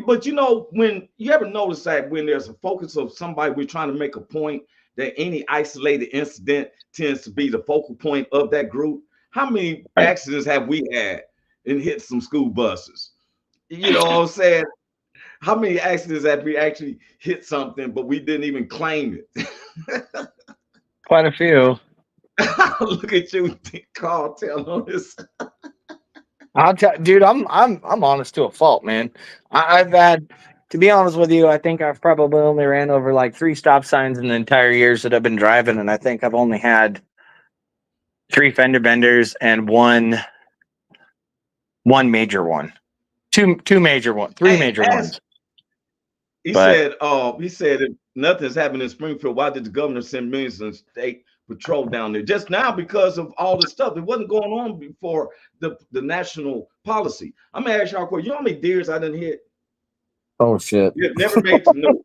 But you know, when you ever notice that when there's a focus of somebody, we're trying to make a point, that any isolated incident tends to be the focal point of that group. How many accidents have we had and hit some school buses? You know what I'm saying? How many accidents have we actually hit something, but we didn't even claim it? Quite a few. Look at you, Carl, tell on this. I'll tell, dude. I'm honest to a fault, man. I've had, to be honest with you, I think I've probably only ran over like 3 stop signs in the entire years that I've been driving, and I think I've only had 3 fender benders and one major one, two major one, 3 major ones. He said if nothing's happened in Springfield, why did the governor send millions of state patrol down there? Just now because of all the stuff. It wasn't going on before the national policy. I'm gonna ask y'all a question. You know how many deers I didn't hit? Oh shit! You've never made some news.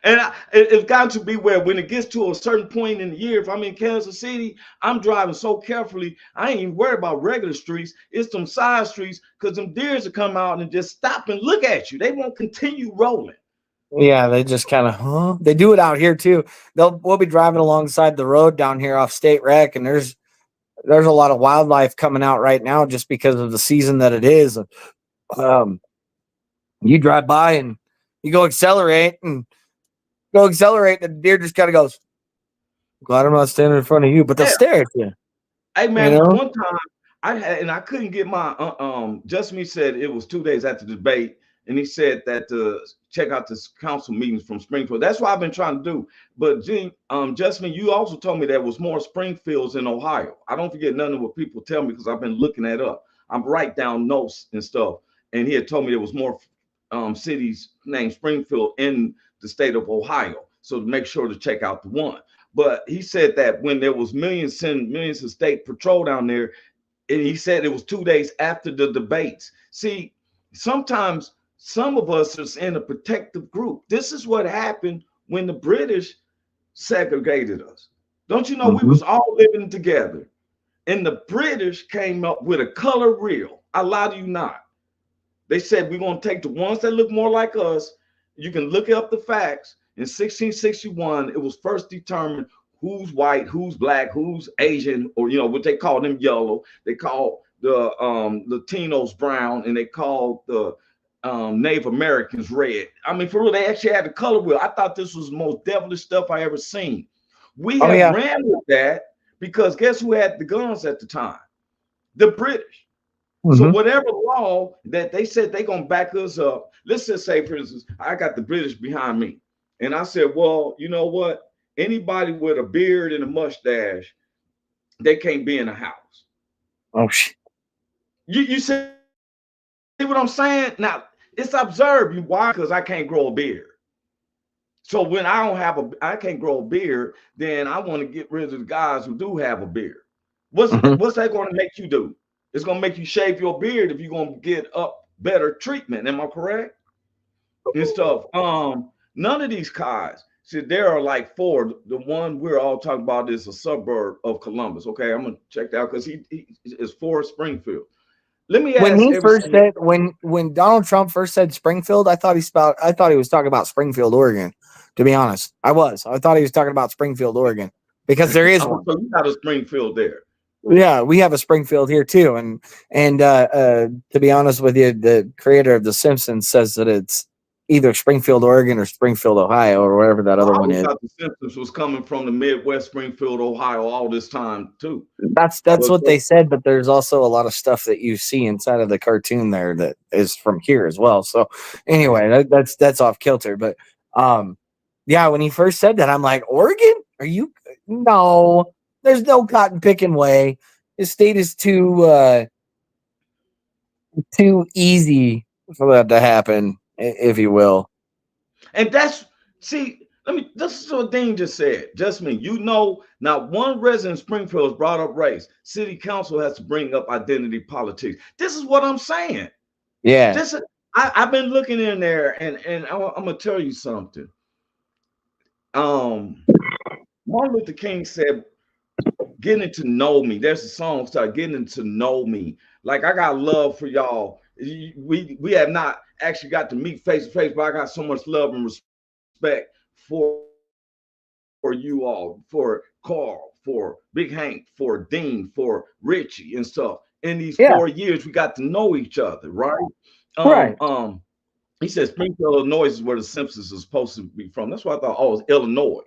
And it's got to be where when it gets to a certain point in the year, if I'm in Kansas City, I'm driving so carefully, I ain't even worried about regular streets. It's some side streets because them deers will come out and just stop and look at you. They won't continue rolling. Yeah, they just kind of, They do it out here too. We'll be driving alongside the road down here off State Rec, and there's a lot of wildlife coming out right now just because of the season that it is. You drive by and you go accelerate, and the deer just kind of goes, "Glad I'm not standing in front of you," but they'll stare at you. Hey man, you know? One time I couldn't get my just me said it was 2 days after the debate, and he said that to check out the council meetings from Springfield. That's what I've been trying to do. But Justin, you also told me there was more Springfields in Ohio. I don't forget none of what people tell me because I've been looking that up. I'm write down notes and stuff, and he had told me there was more cities named Springfield in the state of Ohio. So to make sure to check out the one. But he said that when there was millions of state patrol down there, and he said it was 2 days after the debates. See, sometimes some of us is in a protective group. This is what happened when the British segregated us. Don't you know we was all living together, and the British came up with a color reel. I lie to you not. They said we're going to take the ones that look more like us. You can look up the facts. In 1661, it was first determined who's white, who's black, who's Asian, or what they call them yellow. They call the Latinos brown, and they call the Native Americans red. I mean, for real, they actually had the color wheel. I thought this was the most devilish stuff I ever seen. We have ran with that because guess who had the guns at the time? The British. So whatever law that they said they gonna back us up, let's just say, for instance, I got the British behind me, and I said, well, you know what? Anybody with a beard and a mustache, they can't be in the house. Oh shit. You see what I'm saying? Now it's observed. You why? Because I can't grow a beard. So when I can't grow a beard, then I want to get rid of the guys who do have a beard. What's that going to make you do? It's going to make you shave your beard if you're going to get up better treatment. Am I correct? And stuff. None of these guys. See, there are like four. The one we're all talking about is a suburb of Columbus. Okay, I'm gonna check that out because he is for Springfield. Let me When ask he first said when Donald Trump first said Springfield, I thought he was talking about Springfield, Oregon. To be honest, I thought he was talking about Springfield, Oregon, because there is one. So you got a Springfield there. Yeah, we have a Springfield here too, and to be honest with you, the creator of The Simpsons says that it's either Springfield, Oregon, or Springfield, Ohio, or wherever that other one is. I thought The Simpsons was coming from the Midwest, Springfield, Ohio, all this time too. That's what they said, but there's also a lot of stuff that you see inside of the cartoon there that is from here as well. So anyway, that's off kilter. But yeah, when he first said that, I'm like, Oregon? Are you? No, there's no cotton picking way. This state is too easy for that to happen, if you will. And this is what Dean just said. Just me. Not one resident of Springfield has brought up race. City council has to bring up identity politics. This is what I'm saying. Yeah. I've been looking in there, and I'm gonna tell you something. Martin Luther King said, getting to know me. There's a song start getting to know me. Like, I got love for y'all. We have not actually got to meet face to face, but I got so much love and respect for you all, for Carl, for Big Hank, for Dean, for Richie and stuff. In these 4 years, we got to know each other, right? Right. He said Springfield, Illinois is where the Simpsons is supposed to be from. That's why I thought, it's Illinois.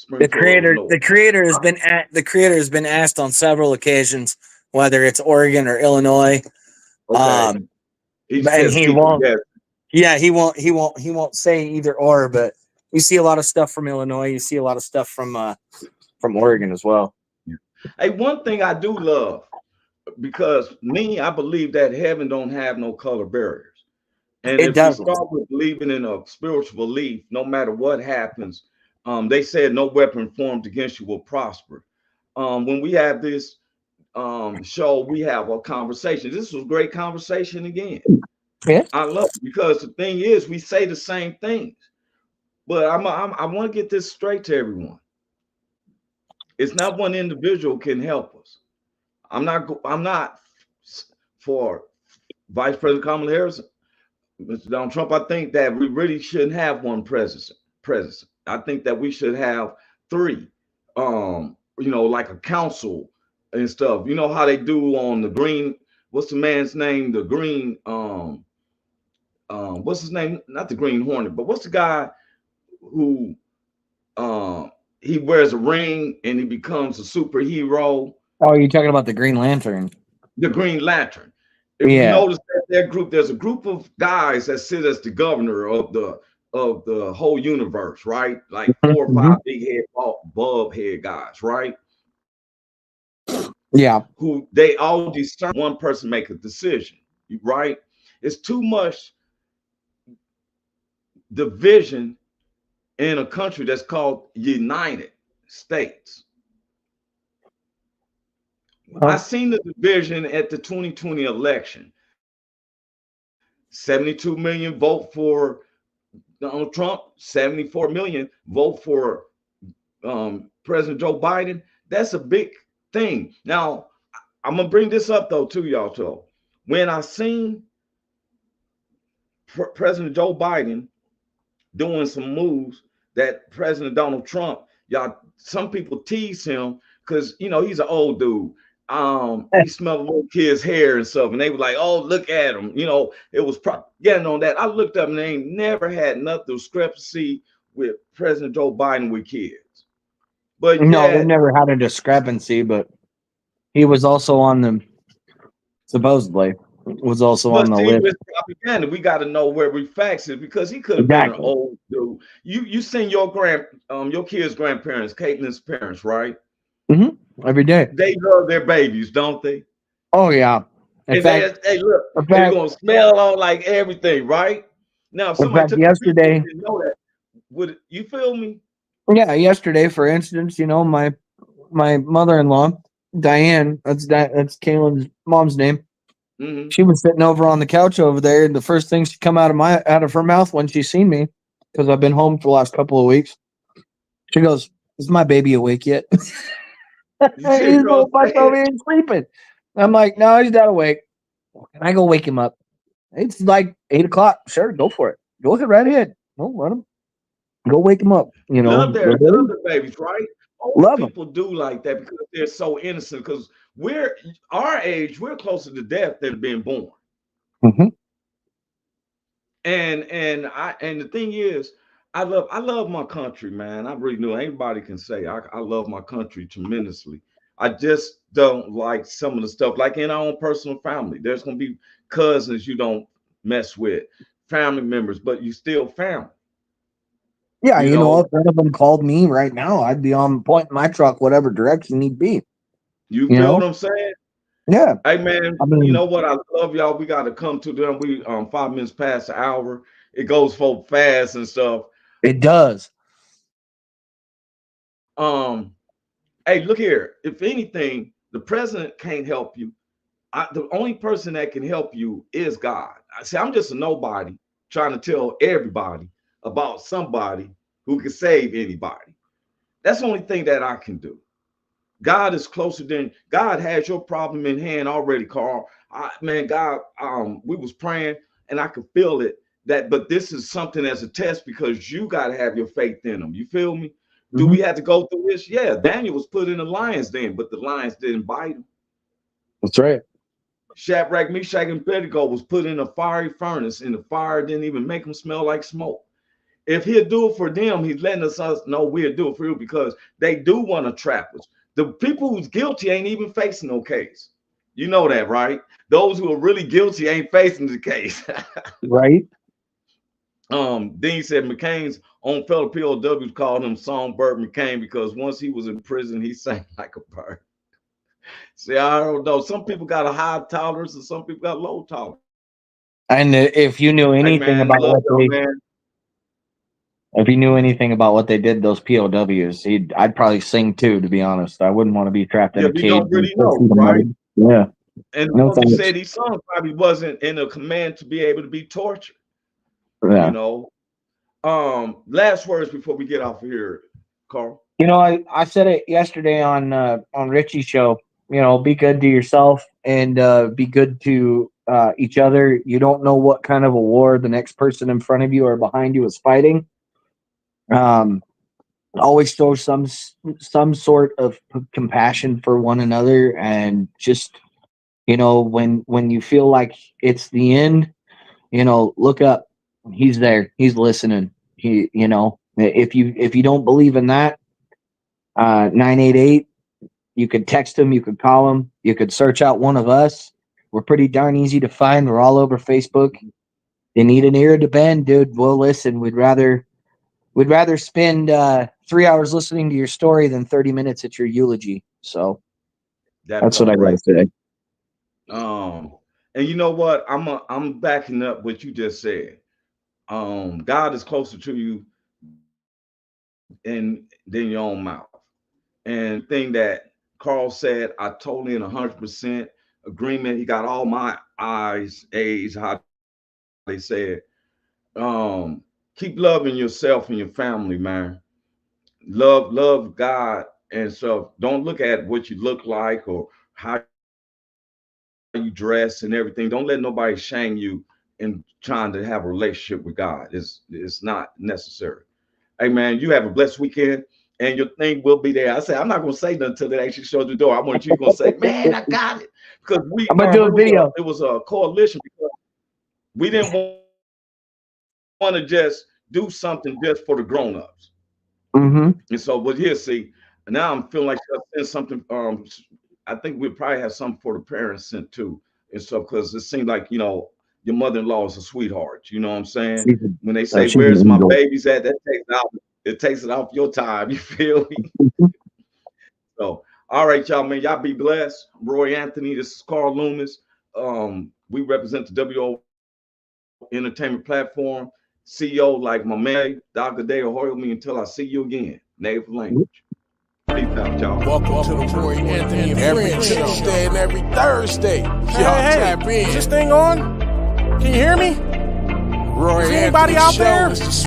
The creator has been asked on several occasions whether it's Oregon or Illinois. Okay. He won't. Yeah, he won't say either or. But you see a lot of stuff from Illinois. You see a lot of stuff from Oregon as well. Hey, one thing I do love, because I believe that heaven don't have no color barriers. And if you start with believing in a spiritual belief, no matter what happens, they said no weapon formed against you will prosper. When we have this show, we have a conversation. This was a great conversation again. Yeah. I love it because the thing is, we say the same things. But I want to get this straight to everyone. It's not one individual can help us. I'm not for Vice President Kamala Harris, Mr. Donald Trump. I think that we really shouldn't have one president. I think that we should have three. Like a council and stuff. You know how they do on the green. What's the man's name? The green. What's his name? Not the Green Hornet, but what's the guy who he wears a ring and he becomes a superhero? Oh, you're talking about the Green Lantern. The Green Lantern. If you notice that group, there's a group of guys that sit as the governor of the whole universe, right? Like 4 or 5 big head, bulb head guys, right? Yeah. Who they all discern, one person make a decision, right? It's too much division in a country that's called United States. I seen the division at the 2020 election. 72 million vote for Donald Trump, 74 million vote for President Joe Biden. That's a big thing. Now, I'm gonna bring this up though to y'all too. When I seen President Joe Biden doing some moves that President Donald Trump, some people tease him because he's an old dude. He smelled little kids' hair and stuff, and they were like, "Oh, look at him." It was getting on that. I looked up and they ain't never had nothing discrepancy with President Joe Biden with kids. But no, they never had a discrepancy, but he was also on them supposedly. was also But on the see, list. with propaganda, we got to know where we facts it because he could have been an Exactly. old dude. You seen your kids' grandparents, Caitlin's parents, right? Every day. They love their babies, don't they? Oh yeah. In And they, fact, hey, look, in they're fact, gonna smell on like everything, right? Now, if in somebody fact, took a picture and yesterday, didn't know that, would you feel me? yeah, yesterday, for instance, my mother-in-law, Diane, that's Kaylin's mom's name. Hmm. She was sitting over on the couch over there, and the first thing she come out of her mouth when she seen me, because I've been home for the last couple of weeks, she goes, "Is my baby awake yet?" You see He's what little I'm fucked saying? over here sleeping. I'm like, no, he's not awake. Can I go wake him up? It's like 8 o'clock. Sure, go for it. Go ahead, right ahead. Well, let him go wake him up. Love their babies, right? Older Love him. people do like that because they're so innocent. Because we're our age, we're closer to death than being born. Hmm. And the thing is, I love my country, man. I really do. Anybody can say I love my country tremendously. I just don't like some of the stuff, like in our own personal family. There's gonna be cousins you don't mess with, family members, but you still family. Yeah, You know, if one of them called me right now, I'd be on point in my truck, whatever direction need be. you You feel what know? I'm saying? Yeah. Hey man, I you mean, know what? I love y'all. We got to come to them. We 5 minutes past the hour. It goes so fast and stuff. it does. Um, Hey, look here. If anything, the president can't help you. The only person that can help you is God. I say I'm just a nobody trying to tell everybody about somebody who can save anybody. That's the only thing that I can do. God is closer than God has your problem in hand already, Carl. Man, God, we was praying and I could feel it that, but this is something as a test because you got to have your faith in him. You feel me? Do Hmm. we have to go through this? Yeah, Daniel was put in the lion's den, but the lions didn't bite him. That's right. Shadrach, Meshach, and Abednego was put in a fiery furnace, and the fire didn't even make them smell like smoke. If he'll do it for them, he's letting us know we'll do it for you because they do want to trap us. The people who's guilty ain't even facing no case. You know that, right? Those who are really guilty ain't facing the case. Right. Dean said McCain's own fellow POWs called him Songbird McCain because once he was in prison, he sang like a bird. See, I don't know. Some people got a high tolerance and some people got low tolerance. And if you knew Hey anything man, about love what y'all, they, man. if you knew anything about what they did, those POWs, I'd probably sing too. To be honest, I wouldn't want to be trapped in Yeah, a we cage don't with really 4 feet know, of right? mud. Yeah. And No what we thanks. said, these sons probably wasn't in a command to be able to be tortured, you Yeah. know. Last words before we get off of here, Carl. I said it yesterday on Richie's show. Be good to yourself and be good to each other. You don't know what kind of a war the next person in front of you or behind you is fighting. Um, Always show some sort of compassion for one another, and just when you feel like it's the end, look up. He's there. He's listening. If you don't believe in that, 988. You could text him, you could call him, you could search out one of us. We're pretty darn easy to find. We're all over Facebook. You need an ear to bend, dude. Well, listen, we'd rather spend 3 hours listening to your story than 30 minutes at your eulogy. So That that's what I part got to right say. there. And you know what? I'm backing up what you just said. God is closer to you than your own mouth. And thing that Carl said, I totally in 100% agreement. He got all my eyes, A's, how they said. Keep loving yourself and your family, man. Love God and stuff. Don't look at what you look like or how you dress and everything. Don't let nobody shame you in trying to have a relationship with God. It's not necessary. Hey man, you have a blessed weekend. And your thing will be there. I say I'm not gonna say nothing until they actually show the door. I want you gonna say, "Man, I got it," because I'm gonna do a video. it was a coalition because we didn't want to just do something just for the grown-ups. Mm-hmm. And so, but here, see, now I'm feeling like I send something. I think we'll probably have something for the parents sent too. and stuff, because it seemed like, you know, your mother-in-law is a sweetheart. You know what I'm saying? She's When they say, she's "Where's an my angel. babies at?" That takes it out. It takes it off your time. You feel me? So, all right, y'all, man. Y'all be blessed. Roy Anthony. This is Carl Loomis. We represent the WO Entertainment Platform. CEO like my man, Dr. Dale Hoyle me until I see you again. Native language. Peace out, y'all. Welcome to the Roy Anthony and Every Friends show. Tuesday and every Thursday. Y'all Hey, tap in. is this thing on? Can you hear me? Roy Is Anthony anybody out Show there? is the